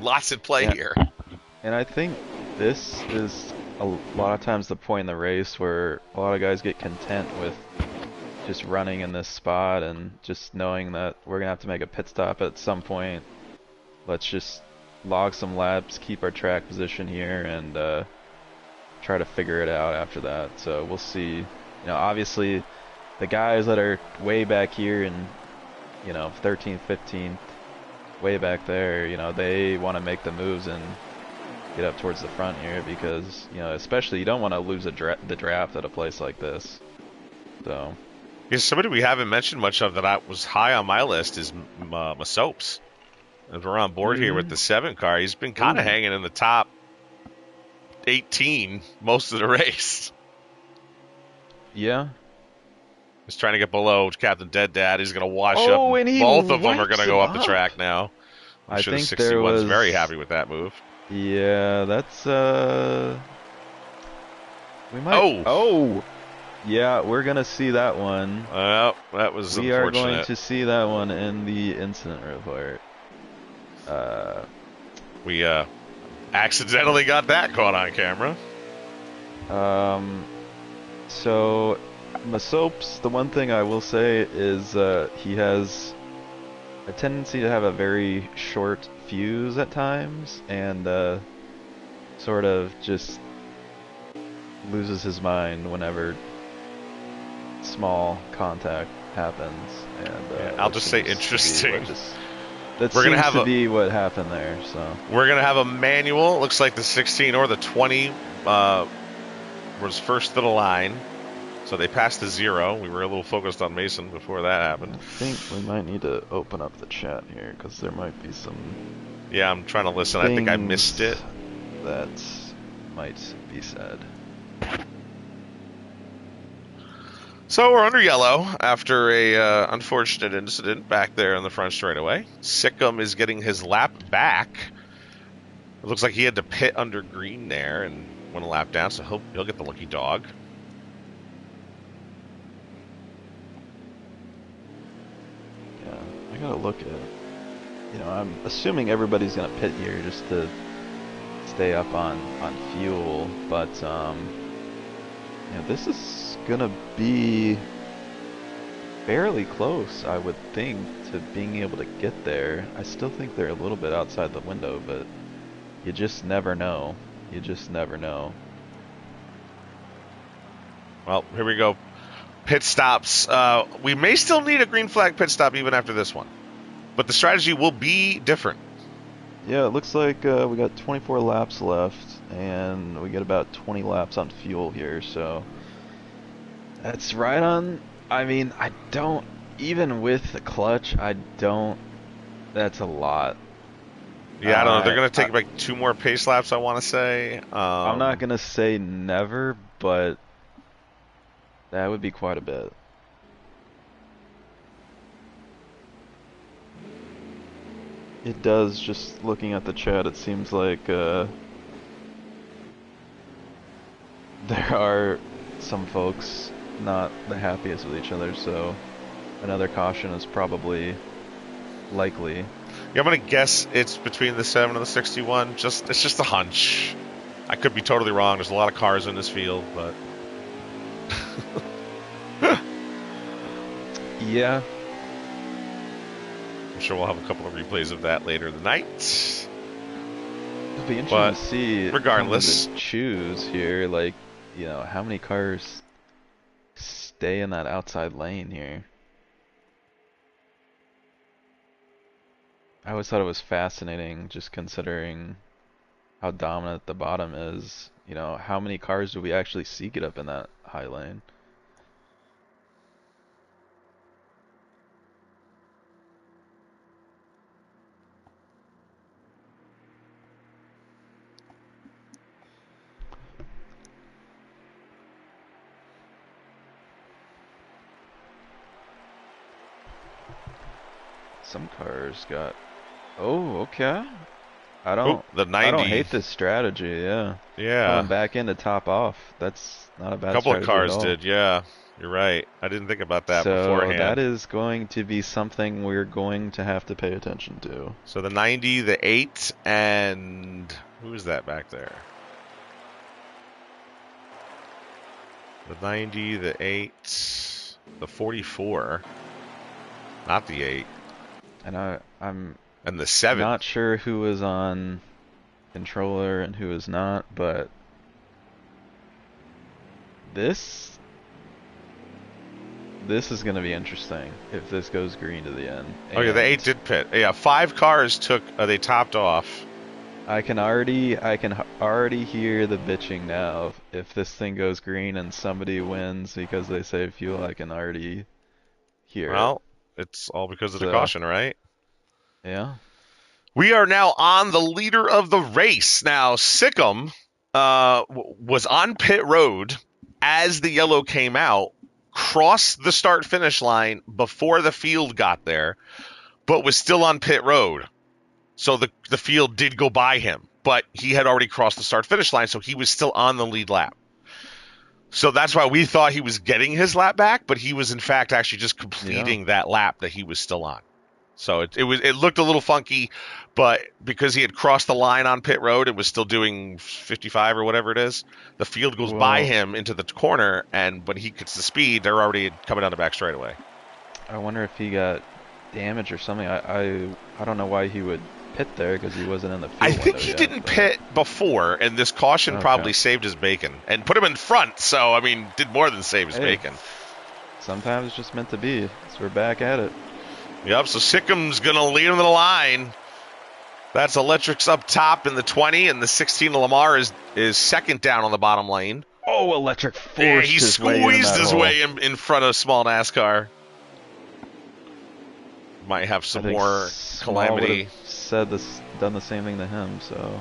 lots at play here. And I think this is a lot of times the point in the race where a lot of guys get content with just running in this spot and just knowing that we're going to have to make a pit stop at some point. Let's just log some laps, keep our track position here, and try to figure it out after that. So we'll see. Obviously, the guys that are way back here in, 13th, 15th, way back there, they want to make the moves and get up towards the front here because, especially you don't want to lose the draft at a place like this. So. Yeah, somebody we haven't mentioned much of that I was high on my list is Masopes. As we're on board here with the 7 car, he's been kind of hanging in the top 18 most of the race. Yeah. He's trying to get below Captain Dead Dad. He's going to wash up. And both of them are going to go up the track now. I'm sure the 61's very happy with that move. Yeah, that's we might. Yeah, we're gonna see that one. Well, that was we unfortunate. Are going to see that one in the incident report. We accidentally got that caught on camera. So Masopes, the one thing I will say is he has a tendency to have a very short fuse at times, and sort of just loses his mind whenever small contact happens. And I'll just say interesting. That seems to be what happened there. So we're gonna have a manual. It looks like the 16 or the 20 was first to the line, so they passed the 0. We were a little focused on Mason before that happened. I think we might need to open up the chat here because there might be some. Yeah, I'm trying to listen. I think I missed it. That might be said. So we're under yellow after a unfortunate incident back there in the front straightaway. Sikkim is getting his lap back. It looks like he had to pit under green there and went a lap down, so he'll get the lucky dog. Yeah, I gotta look at. I'm assuming everybody's gonna pit here just to stay up on fuel, but this is gonna be fairly close, I would think, to being able to get there. I still think they're a little bit outside the window, but you just never know. You just never know. Well, here we go. Pit stops. We may still need a green flag pit stop even after this one, but the strategy will be different. Yeah, it looks like we got 24 laps left, and we get about 20 laps on fuel here, so that's right on. I mean, I don't, even with the clutch, that's a lot. Yeah, I don't know. They're going to take like 2 more pace laps, I want to say. I'm not going to say never, but that would be quite a bit. It does. Just looking at the chat, it seems like there are some folks not the happiest with each other, so another caution is probably likely. Yeah, I'm gonna guess it's between the 7 and the 61. It's just a hunch. I could be totally wrong. There's a lot of cars in this field, but Yeah. I'm sure we'll have a couple of replays of that later in the night. It'll be interesting But to see regardless, come to choose here, like, you know, how many cars stay in that outside lane here. I always thought it was fascinating just considering how dominant the bottom is. You know, how many cars do we actually see get up in that high lane? Some cars got... Oh, okay. I oh, don't the I don't 90. hate this strategy, yeah. Yeah, Coming back in to top off. That's not a a bad couple of strategy at cars all. did. Yeah, you're right. I didn't think about that So that beforehand. is going to be something we're going to have to pay attention to. So the 90, the 8, and who is that back there? The 90, the 8, the 44, not the 8, And I'm and the 7. not sure who is on controller and who is not, but this is going to be interesting if this goes green to the end. Oh yeah, the 8 And did pit. Yeah, 5 cars took. They topped off. I can already hear the bitching now. If this thing goes green and somebody wins because they save fuel, I can already hear it. Well, it's all because of the So, caution, right? yeah. We are now on the leader of the race. Now, Sikkim was on pit road as the yellow came out, crossed the start-finish line before the field got there, but was still on pit road. So the field did go by him, but he had already crossed the start-finish line, so he was still on the lead lap. So that's why we thought he was getting his lap back, but he was in fact actually just completing that lap that he was still on. So it looked a little funky, but because he had crossed the line on pit road and was still doing 55 or whatever it is, the field goes by Well, him into the corner, and when he gets the speed, they're already coming down the back straightaway. I wonder if he got damage or something. I don't know why he would pit there because he wasn't in the I fuel think window he yet, didn't but pit before, and this caution okay. probably saved his bacon and put him in front. So I mean, did more than save his Hey, bacon. sometimes it's just meant to be. So we're back at it. Yep. So Sickham's gonna lead him to the line. That's Electric's up top in the 20, and the 16 Lamar is second down on the bottom lane. Oh, Electric Yeah, forced he his way in squeezed that his hole. way in front of small NASCAR. Might have I some think more Small would calamity. have done the same thing to him. So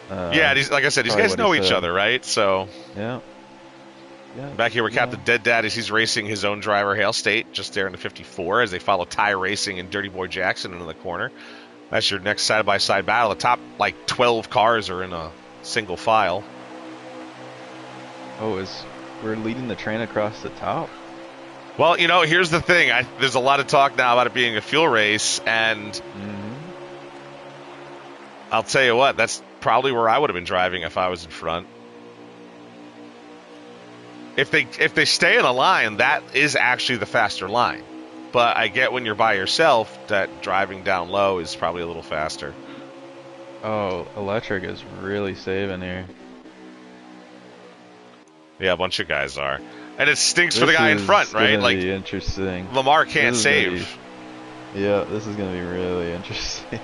Yeah, like I said, these probably guys what he know each said. other, right? So Yeah, yeah. back here with You know, Captain Dead Dad as he's racing his own driver, Hale State, just there in the 54 as they follow Ty Racing and Dirty Boy Jackson into the corner. That's your next side-by-side battle. The top, like, 12 cars are in a single file. oh, we're leading the train across the top. Well, you know, here's the thing. There's a lot of talk now about it being a fuel race, and I'll tell you what, that's probably where I would have been driving if I was in front. If they stay in a line, that is actually the faster line. But I get when you're by yourself that driving down low is probably a little faster. Oh, Electric is really saving here. Yeah, a bunch of guys are. And it stinks for This the guy in front, is right? gonna Like, be interesting. Lamar can't This is gonna save. Yeah, this is gonna be really interesting.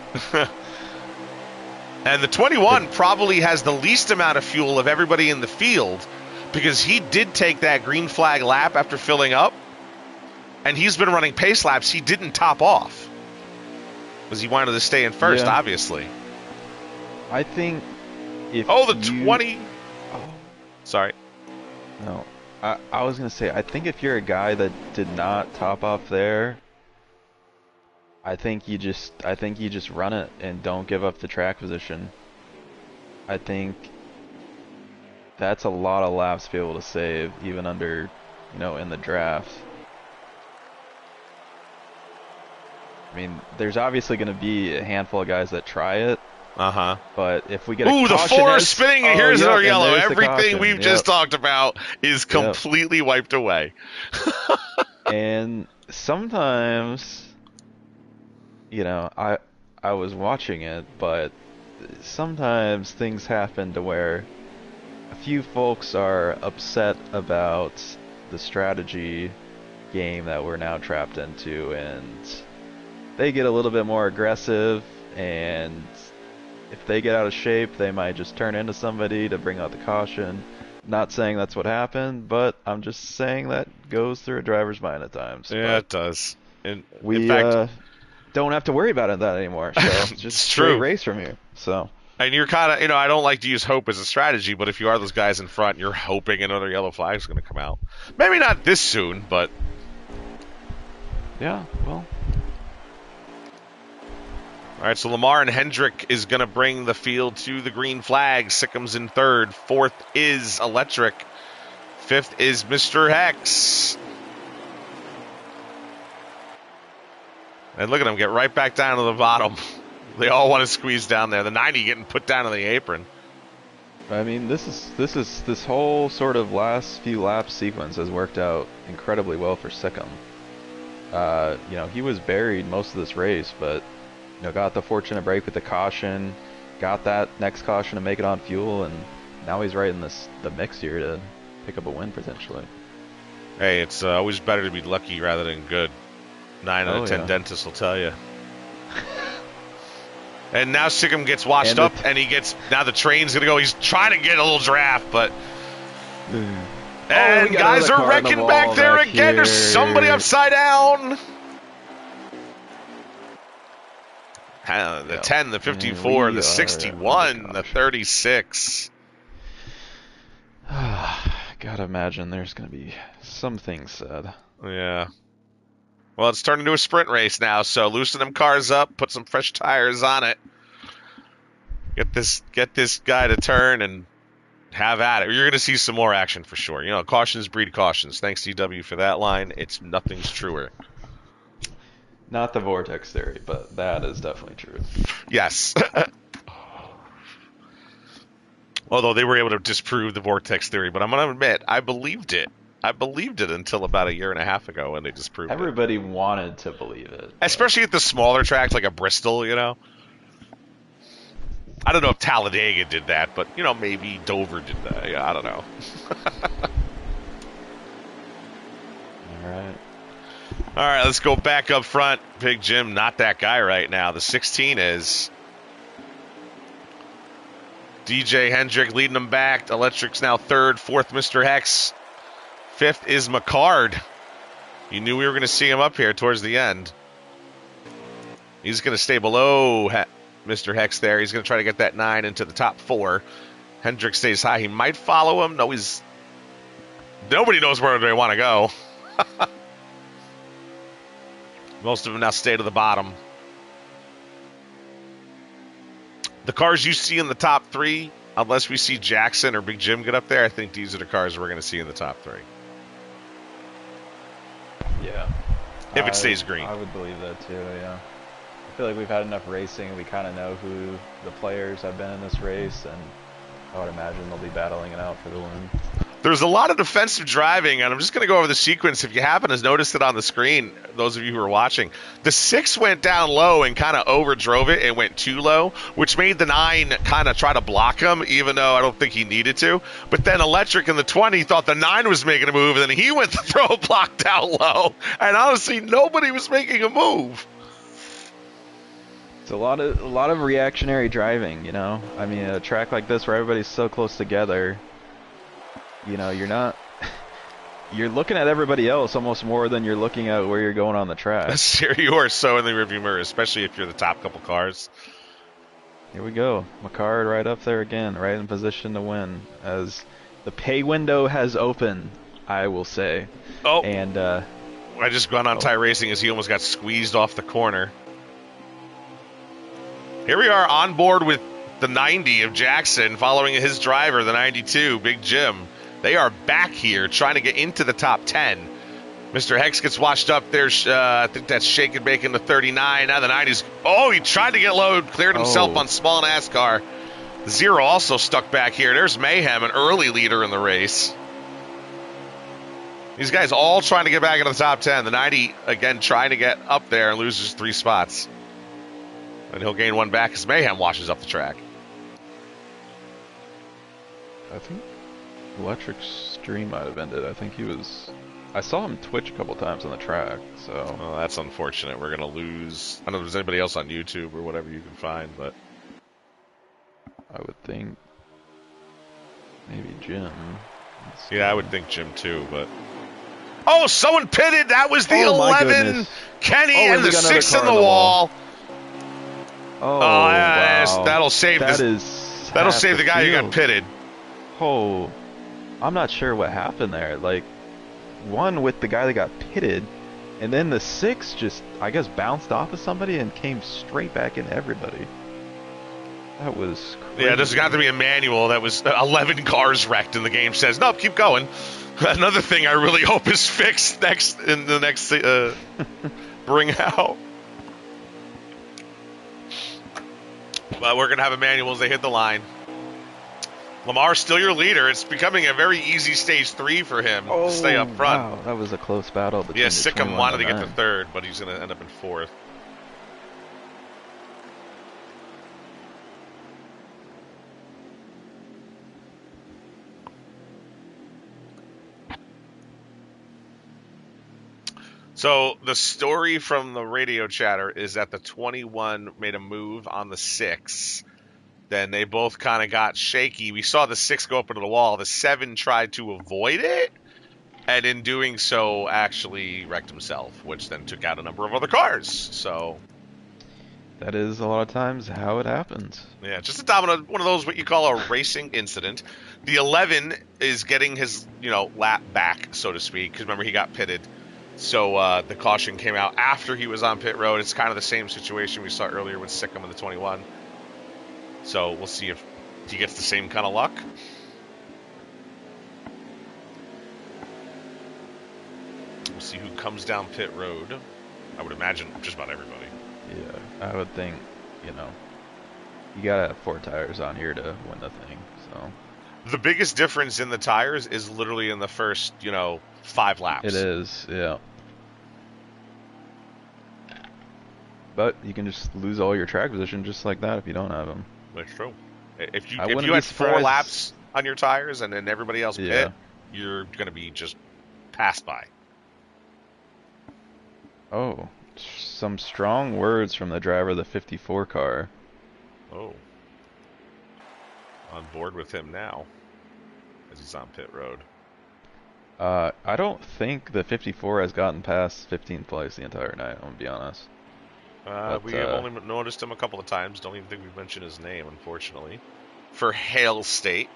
And the 21 probably has the least amount of fuel of everybody in the field because he did take that green flag lap after filling up, and he's been running pace laps. He didn't top off because he wanted to stay in first, Yeah. obviously. I think if Oh, the you... 20. Oh, Sorry. no. I was gonna say, I think if you're a guy that did not top off there, I think you just run it and don't give up the track position. I think that's a lot of laps to be able to save, even under, in the draft. I mean, there's obviously going to be a handful of guys that try it, Uh-huh. but if we get a Ooh, the caution four as, spinning, and oh here's yep, another and yellow. there's the Everything caution. we've just Yep, talked about is yep. completely wiped away. And sometimes, I was watching it, but sometimes things happen to where a few folks are upset about the strategy game that we're now trapped into, and they get a little bit more aggressive, and if they get out of shape, they might just turn into somebody to bring out the caution. Not saying that's what happened, but I'm just saying that goes through a driver's mind at times. Yeah, But it does. In we fact, don't have to worry about it that anymore, so it's just it's straight true. race from here. So And you're kind of, I don't like to use hope as a strategy, but if you are those guys in front, you're hoping another yellow flag is going to come out. Maybe not this soon, but yeah, well, all right. So Lamar and Hendrick is going to bring the field to the green flag. Sickham's in third. Fourth is Electric. Fifth is Mr. Hex. And look at them get right back down to the bottom. They all want to squeeze down there. The 90 getting put down on the apron. I mean, this whole sort of last few laps sequence has worked out incredibly well for Sikkim. He was buried most of this race, but got the fortunate break with the caution, got that next caution to make it on fuel, and now he's right in the mix here to pick up a win potentially. Hey, it's always better to be lucky rather than good. 9 out of 10 dentists will tell you. And now Sikkim gets washed up, and now the train's going to go. He's trying to get a little draft, but... And guys are wrecking back there again. Here. There's somebody upside down. The 10, the 54, the 61, the 36. Gotta imagine there's going to be some things said. Yeah. Well, it's turned into a sprint race now, so loosen them cars up, put some fresh tires on it. Get this guy to turn and have at it. You're going to see some more action for sure. Cautions breed cautions. Thanks, DW, for that line. Nothing's truer. Not the vortex theory, but that is definitely true. Yes. Although they were able to disprove the vortex theory, but I'm going to admit, I believed it. I believed it until about a year and a half ago when they disproved Everybody wanted to believe it. Especially at the smaller tracks like a Bristol, I don't know if Talladega did that, but, maybe Dover did that. Yeah, I don't know. All right, let's go back up front. Big Jim, not that guy right now. The 16 is. DJ Hendrick leading them back. Electric's now third. Fourth, Mr. Hex. Fifth is McCard. You knew we were going to see him up here towards the end. He's going to stay below Mr. Hex there. He's going to try to get that 9 into the top 4. Hendrick stays high. He might follow him. No, nobody knows where they want to go. Most of them now stay to the bottom. The cars you see in the top 3, unless we see Jackson or Big Jim get up there, I think these are the cars we're going to see in the top 3. Yeah. If it stays green. I would believe that too, yeah. I feel like we've had enough racing. We kind of know who the players have been in this race, and I would imagine they'll be battling it out for the win. There's a lot of defensive driving, and I'm just going to go over the sequence. If you happen to notice it on the screen, those of you who are watching, the 6 went down low and kind of overdrove it and went too low, which made the 9 kind of try to block him, even though I don't think he needed to. But then Electric in the 20 thought the 9 was making a move, and then he went to throw a block down low. And honestly, nobody was making a move. It's a lot of reactionary driving, I mean, a track like this where everybody's so close together, you're looking at everybody else almost more than you're looking at where you're going on the track. You are so in the rearview mirror, especially if you're the top couple cars. Here we go. McCard right up there again, right in position to win as the pay window has opened, I will say. Oh. And I just gone on Ty Racing as he almost got squeezed off the corner. Here we are on board with the 90 of Jackson, following his driver, the 92, Big Jim. They are back here trying to get into the top 10. Mr. Hex gets washed up there. I think that's Shake and Bake in the 39. Now the 90s. Oh, he tried to get low, cleared himself on small NASCAR. Zero also stuck back here. There's Mayhem, an early leader in the race. These guys all trying to get back into the top 10. The 90, again, trying to get up there and loses 3 spots. And he'll gain 1 back as Mayhem washes up the track. I think Electric Stream might have ended. I think he was... I saw him twitch a couple times on the track, so... Well, that's unfortunate. We're going to lose... I don't know if there's anybody else on YouTube or whatever you can find, but... I would think... maybe Jim. Yeah, I would think Jim too, but... Oh, someone pitted! That was the 11! Kenny and the 6 in the wall! Oh, wow. That'll save that'll save the guy who got pitted. Oh, I'm not sure what happened there. Like, one with the guy that got pitted, and then the 6 just, I guess, bounced off of somebody and came straight back into everybody. That was crazy. Yeah, there's got to be a manual that was 11 cars wrecked, and the game says, nope, keep going. Another thing I really hope is fixed in the next bring out. But we're going to have a manual as they hit the line. Lamar's still your leader. It's becoming a very easy stage 3 for him to stay up front. Wow, that was a close battle. Yeah, Sikkim wanted to get to 3rd, but he's going to end up in 4th. So the story from the radio chatter is that the 21 made a move on the 6. Then they both kind of got shaky. We saw the 6 go up into the wall. The 7 tried to avoid it, and in doing so actually wrecked himself, which then took out a number of other cars. So that is a lot of times how it happens. Yeah, just one of those what you call a racing incident. The 11 is getting his lap back, so to speak, because remember he got pitted. So the caution came out after he was on pit road. It's kind of the same situation we saw earlier with Sikkim in the 21. So we'll see if he gets the same kind of luck. We'll see who comes down pit road. I would imagine just about everybody. Yeah, I would think, you gotta have 4 tires on here to win the thing, so... The biggest difference in the tires is literally in the first, 5 laps. It is, yeah. But you can just lose all your track position just like that if you don't have them. That's true. If you had 4 laps on your tires and then everybody else pit, you're going to be just passed by. Oh, some strong words from the driver of the 54 car. Oh. On board with him now as he's on pit road. I don't think the 54 has gotten past 15th place the entire night, I'm going to be honest. We have only noticed him a couple of times. Don't even think we've mentioned his name, unfortunately. For Hale State.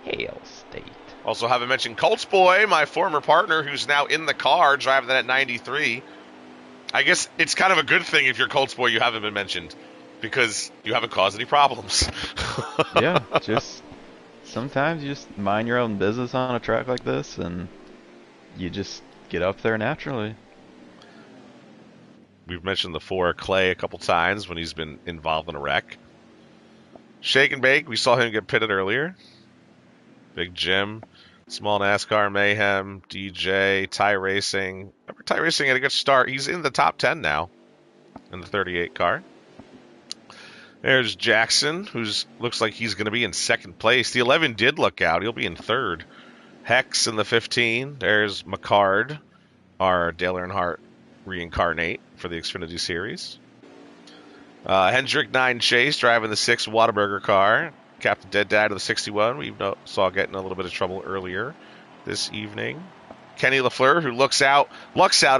Hale State. Also haven't mentioned Colts Boy, my former partner, who's now in the car driving that at 93. I guess it's kind of a good thing if you're Colts Boy you haven't been mentioned, because you haven't caused any problems. Yeah, just sometimes you just mind your own business on a track like this, and you just get up there naturally. We've mentioned the 4 Clay a couple times when he's been involved in a wreck. Shake and Bake, we saw him get pitted earlier. Big Jim, Small NASCAR Mayhem, DJ, Ty Racing. Remember Ty Racing had a good start. He's in the top 10 now in the 38 car. There's Jackson, looks like he's going to be in 2nd place. The 11 did look out. He'll be in 3rd. Hex in the 15. There's McCard, our Dale Earnhardt reincarnate for the Xfinity Series. Hendrick 9 Chase driving the 6 Whataburger car. Captain Dead Dad of the 61. We saw getting a little bit of trouble earlier this evening. Kenny LaFleur, who lucks out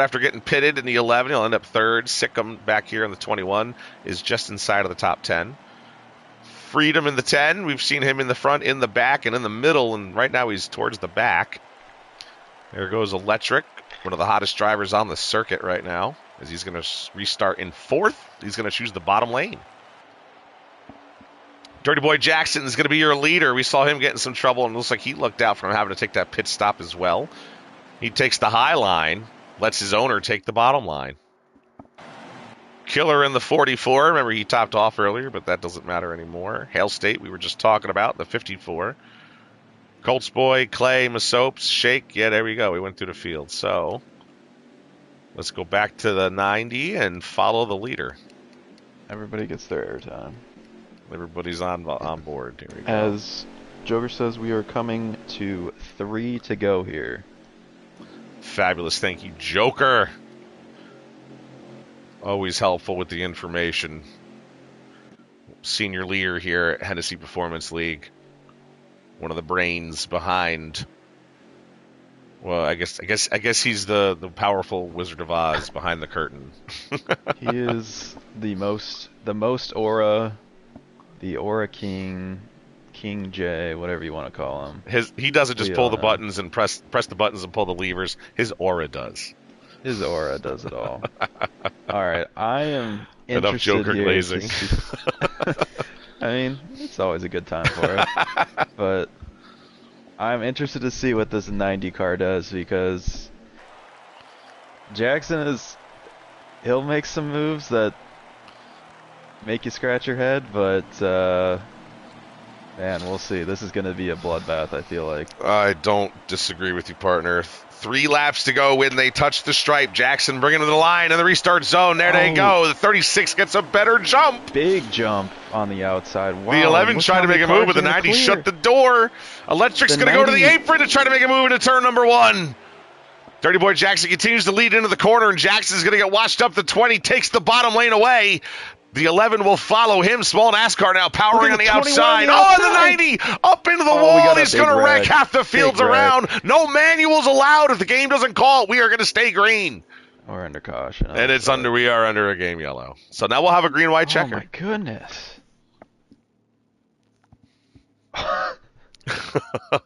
after getting pitted in the 11. He'll end up 3rd. Sikkim back here in the 21 is just inside of the top 10. Freedom in the 10. We've seen him in the front, in the back, and in the middle, and right now he's towards the back. There goes Electric, one of the hottest drivers on the circuit right now. as he's going to restart in 4th. He's going to choose the bottom lane. Dirty Boy Jackson is going to be your leader. We saw him get in some trouble, and it looks like he looked out from having to take that pit stop as well. He takes the high line, lets his owner take the bottom line. Killer in the 44. Remember, he topped off earlier, but that doesn't matter anymore. Hail State, we were just talking about, the 54. Colts Boy, Clay, Masopes, Shake. Yeah, there we go. We went through the field. So let's go back to the 90 and follow the leader. Everybody gets their airtime. Everybody's on board. Here we go. As Joker says, we are coming to 3 to go here. Fabulous. Thank you, Joker. Always helpful with the information. Senior leader here at Hennessy Performance League. One of the brains behind. Well, I guess he's the powerful Wizard of Oz behind the curtain. He is the most aura, the Aura King, King J, whatever you want to call him. He doesn't just pull the buttons and press the buttons and pull the levers. His aura does. His aura does it all. All right, I am interested enough Joker here glazing. I mean, it's always a good time for it. But I'm interested to see what this 90 car does, because Jackson he'll make some moves that make you scratch your head, but man, we'll see. This is going to be a bloodbath, I feel like. I don't disagree with you, partner. 3 laps to go when they touch the stripe. Jackson bringing to the line in the restart zone. There they go. The 36 gets a better jump. Big jump on the outside. Wow, the 11 tried to make a move, but the 90 shut the door. Electric's going to go to the apron to try to make a move into turn number 1. Dirty Boy Jackson continues to lead into the corner, and Jackson's going to get washed up. The 20 takes the bottom lane away. The 11 will follow him. Small NASCAR now powering on the outside. Oh, and the 90 up into the wall. He's going to wreck half the fields around. No manuals allowed. If the game doesn't call it, we are going to stay green. We're under caution. And we are under a game yellow. So now we'll have a green-white checker. Oh, my goodness.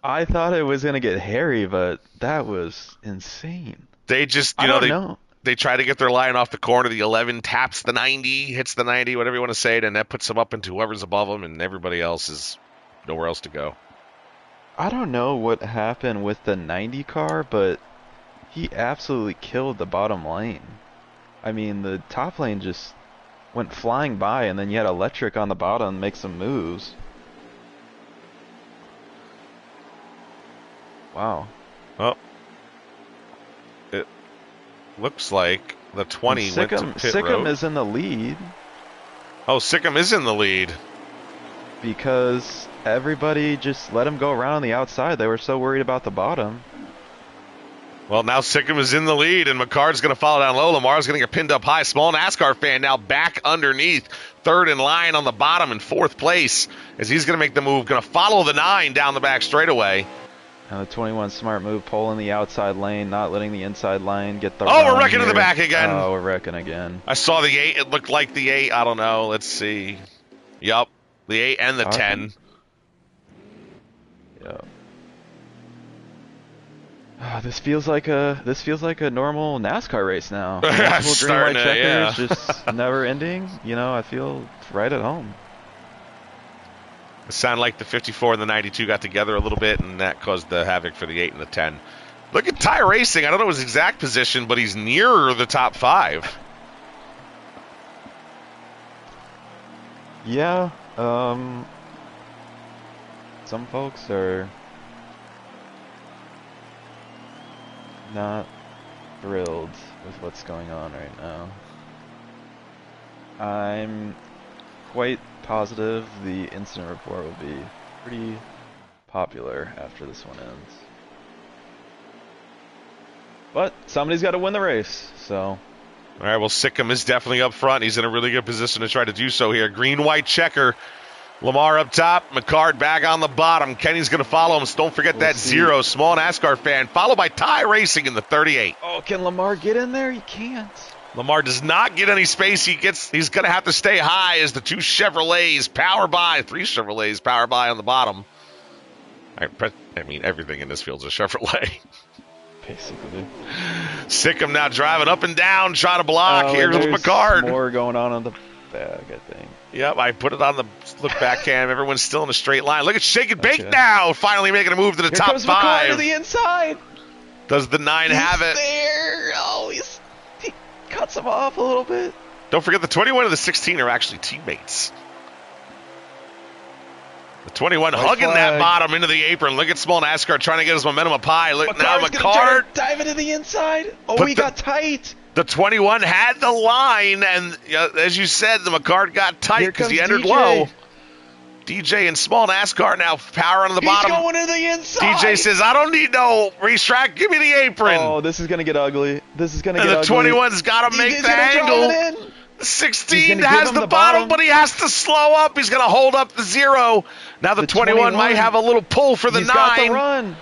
I thought it was going to get hairy, but that was insane. They just, they try to get their line off the corner. The 11 taps the 90, hits the 90, whatever you want to say it, and that puts them up into whoever's above them, and everybody else is nowhere else to go. I don't know what happened with the 90 car, but he absolutely killed the bottom lane. I mean, the top lane just went flying by, and then you had Electric on the bottom make some moves. Wow. Oh. It looks like the 20 went to pit road. Sikkim is in the lead. Oh, Sikkim is in the lead. Because everybody just let him go around on the outside. They were so worried about the bottom. Well, now Sikkim is in the lead, and McCard's going to follow down low. Lamar's going to get pinned up high. Small NASCAR fan now back underneath. 3rd in line on the bottom in 4th place as he's going to make the move. Going to follow the 9 down the back straightaway. And the 21 smart move, pulling the outside lane, not letting the inside line get the we're wrecking in the back again. Oh, we're wrecking again. I saw the 8. It looked like the 8. I don't know. Let's see. Yup. The 8 and the 10. Yep. This feels like a normal NASCAR race now. Multiple green white checkers, just never ending. I feel right at home. It sounded like the 54 and the 92 got together a little bit, and that caused the havoc for the 8 and the 10. Look at Ty Racing. I don't know his exact position, but he's nearer the top 5. Yeah. Some folks are not thrilled with what's going on right now. I'm quite positive the incident report will be pretty popular after this one ends. But somebody's got to win the race, so. All right, well, Sikkim is definitely up front. He's in a really good position to try to do so here. Green-white checker. Lamar up top, McCard back on the bottom. Kenny's going to follow him. So don't forget that 0. Small NASCAR fan, followed by Ty Racing in the 38. Oh, can Lamar get in there? He can't. Lamar does not get any space. He's going to have to stay high as the 2 Chevrolets power by, 3 Chevrolets power by on the bottom. I mean, everything in this field is a Chevrolet. basically. Sikkim now driving up and down, trying to block. Oh, and Here's there's McCard. more going on the back, I think. Yep, I put it on the look back cam. Everyone's still in a straight line. Look at Shake and Bake Okay. now, finally making a move to the Here top comes McCarr to five. the inside. Does the 9 He's have it? there. Oh, he cuts him off a little bit. Don't forget the 21 and the 16 are actually teammates. The 21 White hugging that flag. bottom into the apron. Look at Small NASCAR trying to get his momentum up high. Look now, McCarr's gonna try McCard. to dive into the inside. Oh, But he got tight. The 21 had the line, and as you said, the McCard got tight Here because comes he entered DJ. low. DJ and Small NASCAR now power on the bottom. He's going to the inside. DJ says, I don't need no racetrack. Give me the apron. Oh, this is going to get ugly. This is going to And get ugly. the 21's got to make DJ's the gonna drive angle. it in. The He's 16 gonna give has him the the bottom, bottom. but he has to slow up. He's going to hold up the 0. Now the 21 might have a little pull for the He's 9. got the run.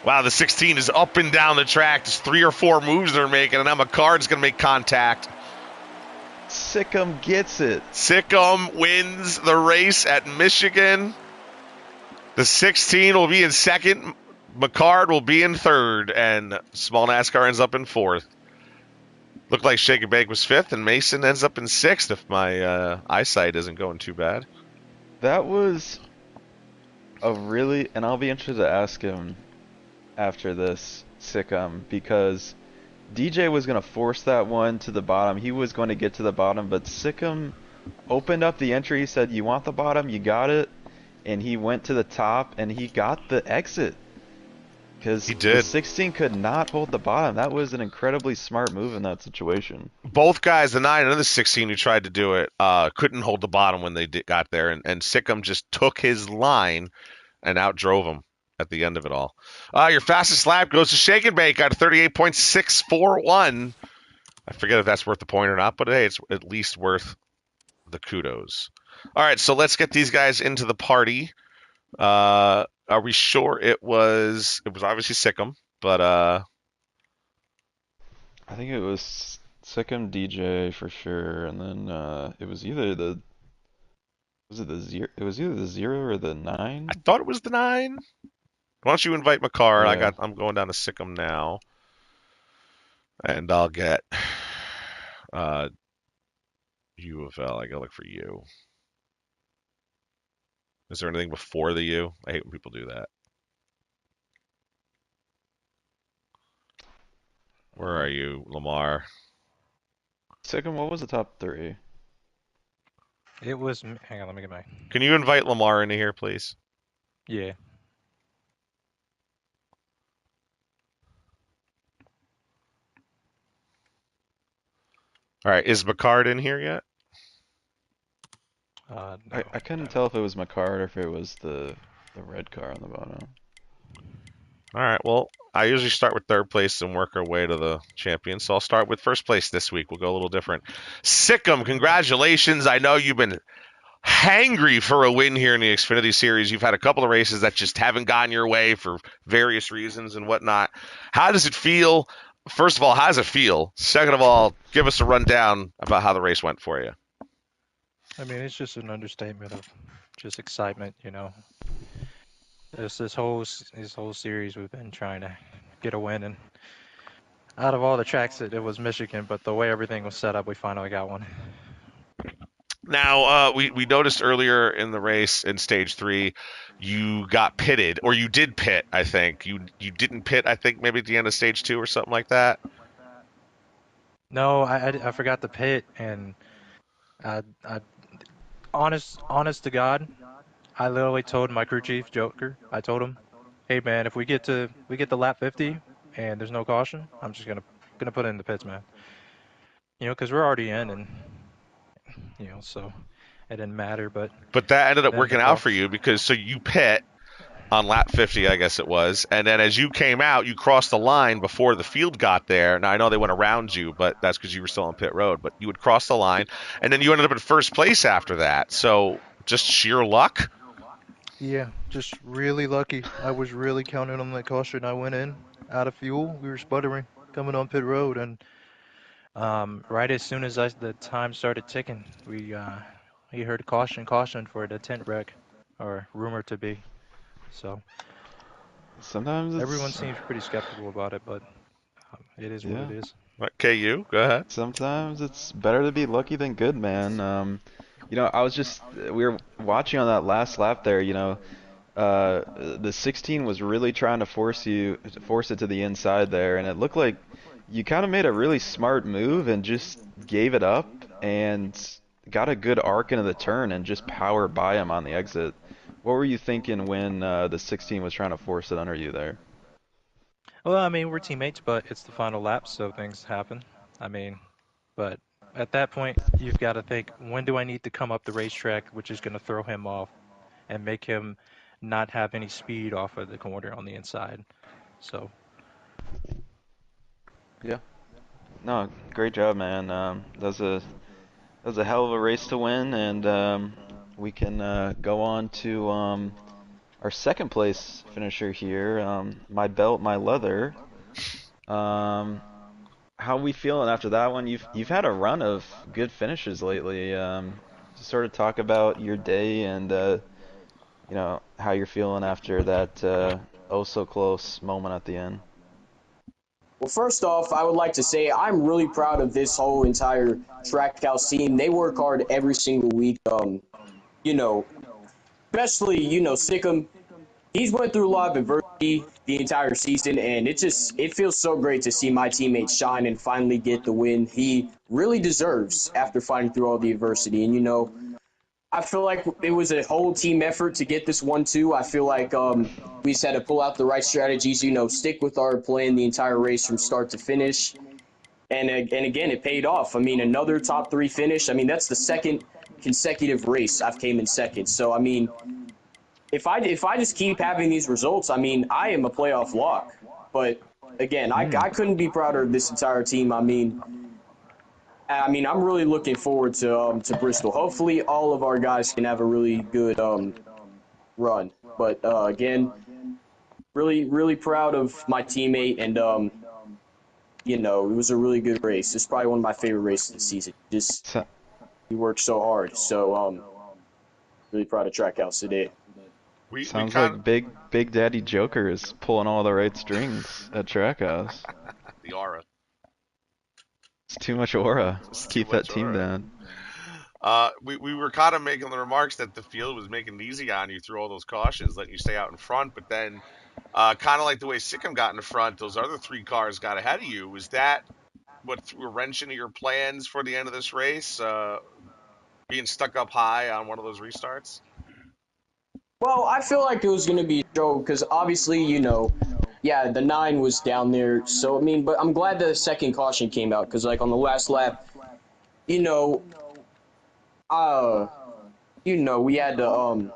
Wow, the 16 is up and down the track. There's 3 or 4 moves they're making, and now McCard's going to make contact. Sikkim gets it. Sikkim wins the race at Michigan. The 16 will be in second. McCard will be in third, and Small NASCAR ends up in fourth. Looked like Shake and Bake was fifth, and Mason ends up in sixth if my eyesight isn't going too bad. That was a really, and I'll be interested to ask him after this, Sikkim, because DJ was going to force that one to the bottom. He was going to get to the bottom, but Sikkim opened up the entry. He said, you want the bottom? You got it. And he went to the top, and he got the exit. Because the 16 could not hold the bottom. That was an incredibly smart move in that situation. Both guys, the 9 and the 16 who tried to do it, couldn't hold the bottom when they got there, and Sikkim just took his line and outdrove him at the end of it all. Your fastest lap goes to Shake and Bake at 38.641. I forget if that's worth the point or not, but hey, it's at least worth the kudos. All right, so let's get these guys into the party. Are we sure it was obviously Sikkim, but I think it was Sikkim DJ for sure, and then it was either the zero? It was either the 0 or the 9. I thought it was the 9. Why don't you invite McCarr? Yeah. I'm going down to Sikkim now, and I'll get U of L. I gotta look for U. Is there anything before the U? I hate when people do that. Where are you, Lamar? Sikkim, what was the top 3? It was. Hang on, let me get my. Can you invite Lamar into here, please? Yeah. All right, is McCard in here yet? No, I couldn't tell if it was McCart or if it was the red car on the bottom. All right, well, I usually start with third place and work our way to the champion, so I'll start with first place this week. We'll go a little different. Sikkim, congratulations. I know you've been hangry for a win here in the Xfinity Series. You've had a couple of races that just haven't gone your way for various reasons and whatnot. How does it feel? First of all, how does it feel? Second of all, give us a rundown about how the race went for you. I mean, it's just an understatement of just excitement, you know. This whole series we've been trying to get a win, and out of all the tracks, it was Michigan, but the way everything was set up, we finally got one. Now, we noticed earlier in the race in stage 3, you got pitted, or you did pit, I think. You didn't pit, I think, maybe at the end of stage 2 or something like that. No, I forgot to pit, and I honest to God, I literally told my crew chief, Joker, I told him, hey man, if we get to lap 50 and there's no caution, I'm just gonna put it in the pits, man. You know, because we're already in, and you know, so it didn't matter. But that ended up then working out for you because so you pit on lap 50, I guess it was, and then as you came out, you crossed the line before the field got there. Now I know they went around you, but that's because you were still on pit road. But you would cross the line, and then you ended up in first place after that. So just sheer luck. yeah, just really lucky. I was really counting on that caution. I went in out of fuel. We were sputtering coming on pit road, and right as soon as the time started ticking, we heard caution for the tent wreck, or rumored to be. So Sometimes Everyone it's seems pretty skeptical about it, but it is what yeah. it is. KU, go ahead. Sometimes it's better to be lucky than good, man. I was just we were watching on that last lap there. The 16 was really trying to force it to the inside there, and it looked like you kind of made a really smart move and just gave it up and got a good arc into the turn and just powered by him on the exit. What were you thinking when the 16 was trying to force it under you there? Well, I mean, we're teammates, but it's the final lap, so things happen. I mean, but at that point, you've got to think, when do I need to come up the racetrack, which is going to throw him off and make him not have any speed off of the corner on the inside. So, Yeah. No, great job, man. That was a hell of a race to win, and we can go on to our second place finisher here. My belt, my leather. Um, how we feeling after that one? You've had a run of good finishes lately. Just sort of talk about your day and how you're feeling after that oh so close moment at the end. Well, first off, I would like to say I'm really proud of this whole entire Trackhouse team. They work hard every single week. You know, especially Sikkim. He's went through a lot of adversity the entire season, and it feels so great to see my teammates shine and finally get the win he really deserves after fighting through all the adversity. And I feel like it was a whole team effort to get this 1-2. I feel like we just had to pull out the right strategies, stick with our plan the entire race from start to finish. And again, it paid off. I mean, another top three finish. I mean, that's the second consecutive race I've came in second. So, I mean, if I just keep having these results, I mean, I am a playoff lock. But again, Hmm. I couldn't be prouder of this entire team. I mean, I'm really looking forward to Bristol. Hopefully, all of our guys can have a really good run. But again, really proud of my teammate, and it was a really good race. It's probably one of my favorite races of the season. Just So, he worked so hard. So really proud of Trackhouse today. We sounds kind of like Big Daddy Joker is pulling all the right strings at Trackhouse. the aura, It's too much aura. just too Keep that much team aura. down. We were kind of making the remarks that the field was making it easy on you through all those cautions, letting you stay out in front. But then, kind of like the way Sikkim got in the front, those other three cars got ahead of you. Was that what threw a wrench into your plans for the end of this race? Being stuck up high on one of those restarts? Well, I feel like it was going to be a show because obviously, yeah, the 9 was down there. So, I mean, but I'm glad the second caution came out because, like, on the last lap, you know, uh, we had to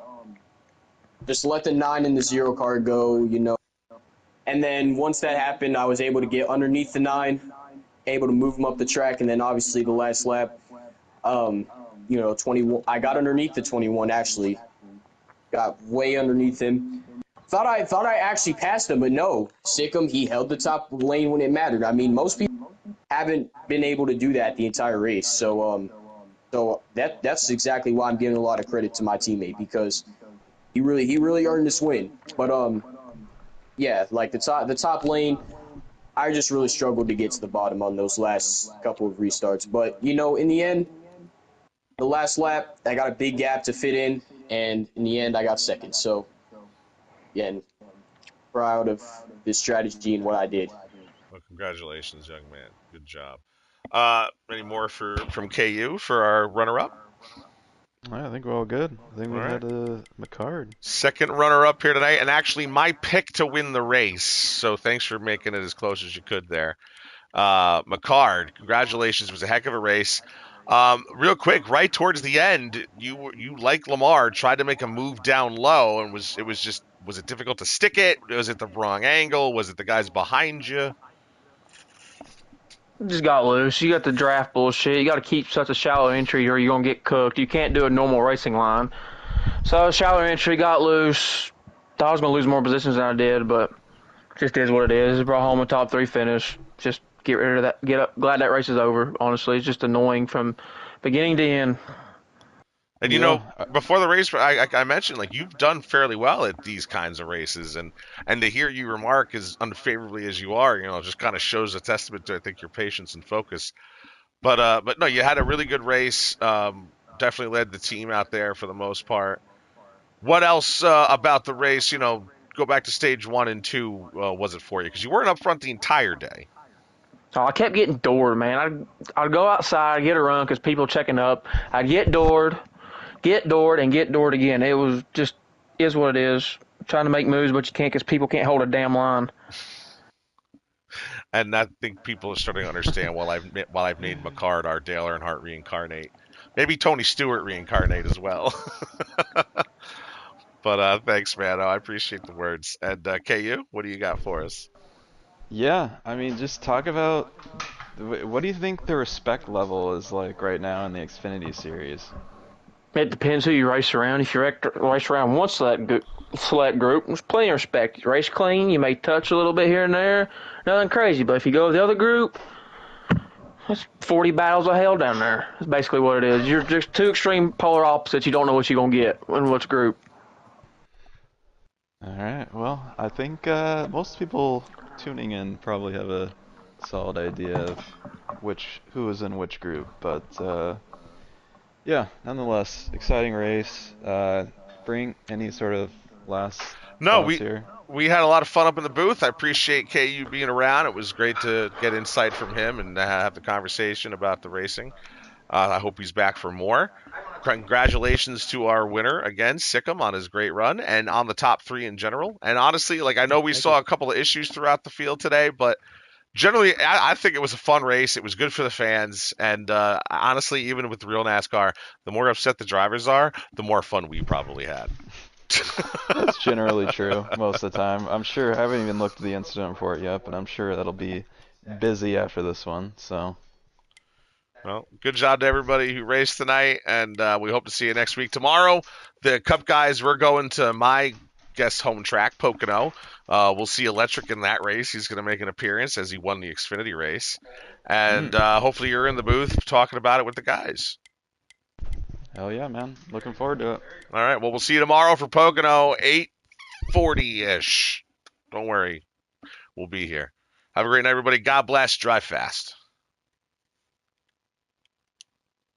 just let the 9 and the 0 car go. And then once that happened, I was able to get underneath the 9, able to move them up the track. And then obviously the last lap, 21, I got underneath the 21 actually, got way underneath him. Thought I actually passed him, but no. Sikkim, he held the top lane when it mattered. I mean, most people haven't been able to do that the entire race. So that's exactly why I'm giving a lot of credit to my teammate because he really earned this win. But yeah, like the top lane, I just really struggled to get to the bottom on those last couple of restarts. But in the end, the last lap, I got a big gap to fit in, and in the end, I got second. So again, proud of this strategy and what I did. Well, congratulations, young man. Good job. Any more from KU for our runner-up? All right, I think we're all good. I think All we right. had McCard. Second runner-up here tonight, and actually my pick to win the race. So thanks for making it as close as you could there. McCard, congratulations. It was a heck of a race. Real quick, right towards the end, you like Lamar tried to make a move down low, and was it difficult to stick it? Was it the wrong angle? Was it the guys behind you? Just got loose. You got the draft bullshit. You got to keep such a shallow entry or you're going to get cooked. You can't do a normal racing line. So shallow entry, got loose. Thought I was going to lose more positions than I did, but just is what it is. Brought home a top three finish. Just get rid of that. Get up. Glad that race is over. Honestly, it's just annoying from beginning to end. And Yeah. before the race, I mentioned like you've done fairly well at these kinds of races, and to hear you remark as unfavorably as you are, just kind of shows a testament to I think your patience and focus. But no, you had a really good race. Definitely led the team out there for the most part. What else about the race? Go back to stage 1 and 2. Was it for you? Because you weren't up front the entire day. Oh, I kept getting doored, man. I'd go outside, get a run because people checking up. I'd get doored, and get doored again. It was just is what it is. Trying to make moves, but you can't because people can't hold a damn line. And I think people are starting to understand while I've made McCart our Dale Earnhardt reincarnate. Maybe Tony Stewart reincarnate as well. But thanks, man. I appreciate the words. And KU, what do you got for us? Yeah, I mean, just talk about what do you think the respect level is like right now in the Xfinity series? It depends who you race around. If you race around one select group, there's plenty of respect. You race clean, you may touch a little bit here and there, nothing crazy. But if you go with the other group, it's 40 battles of hell down there. That's basically what it is. You're just two extreme polar opposites. You don't know what you're going to get in which group. All right, well, I think most people tuning in probably have a solid idea of who is in which group, but yeah, nonetheless, exciting race. Bring any sort of last No, thoughts we here? we had a lot of fun up in the booth. I appreciate KU being around. It was great to get insight from him and have the conversation about the racing. I hope he's back for more. Congratulations to our winner again, Sikkim, on his great run and on the top 3 in general. And honestly, like I know we Thank saw you. a couple of issues throughout the field today, but generally, I think it was a fun race. It was good for the fans, and honestly, even with the real NASCAR, the more upset the drivers are, the more fun we probably had. That's generally true most of the time. I'm sure I haven't even looked at the incident report yet, but I'm sure that'll be busy after this one. So, Well, good job to everybody who raced tonight, and we hope to see you next week. Tomorrow, the Cup guys, we're going to my guest home track, Pocono. We'll see Electric in that race. He's going to make an appearance as he won the Xfinity race. And hopefully you're in the booth talking about it with the guys. hell yeah, man. Looking forward to it. All right, well, we'll see you tomorrow for Pocono, 8:40-ish. Don't worry. We'll be here. Have a great night, everybody. God bless. Drive fast.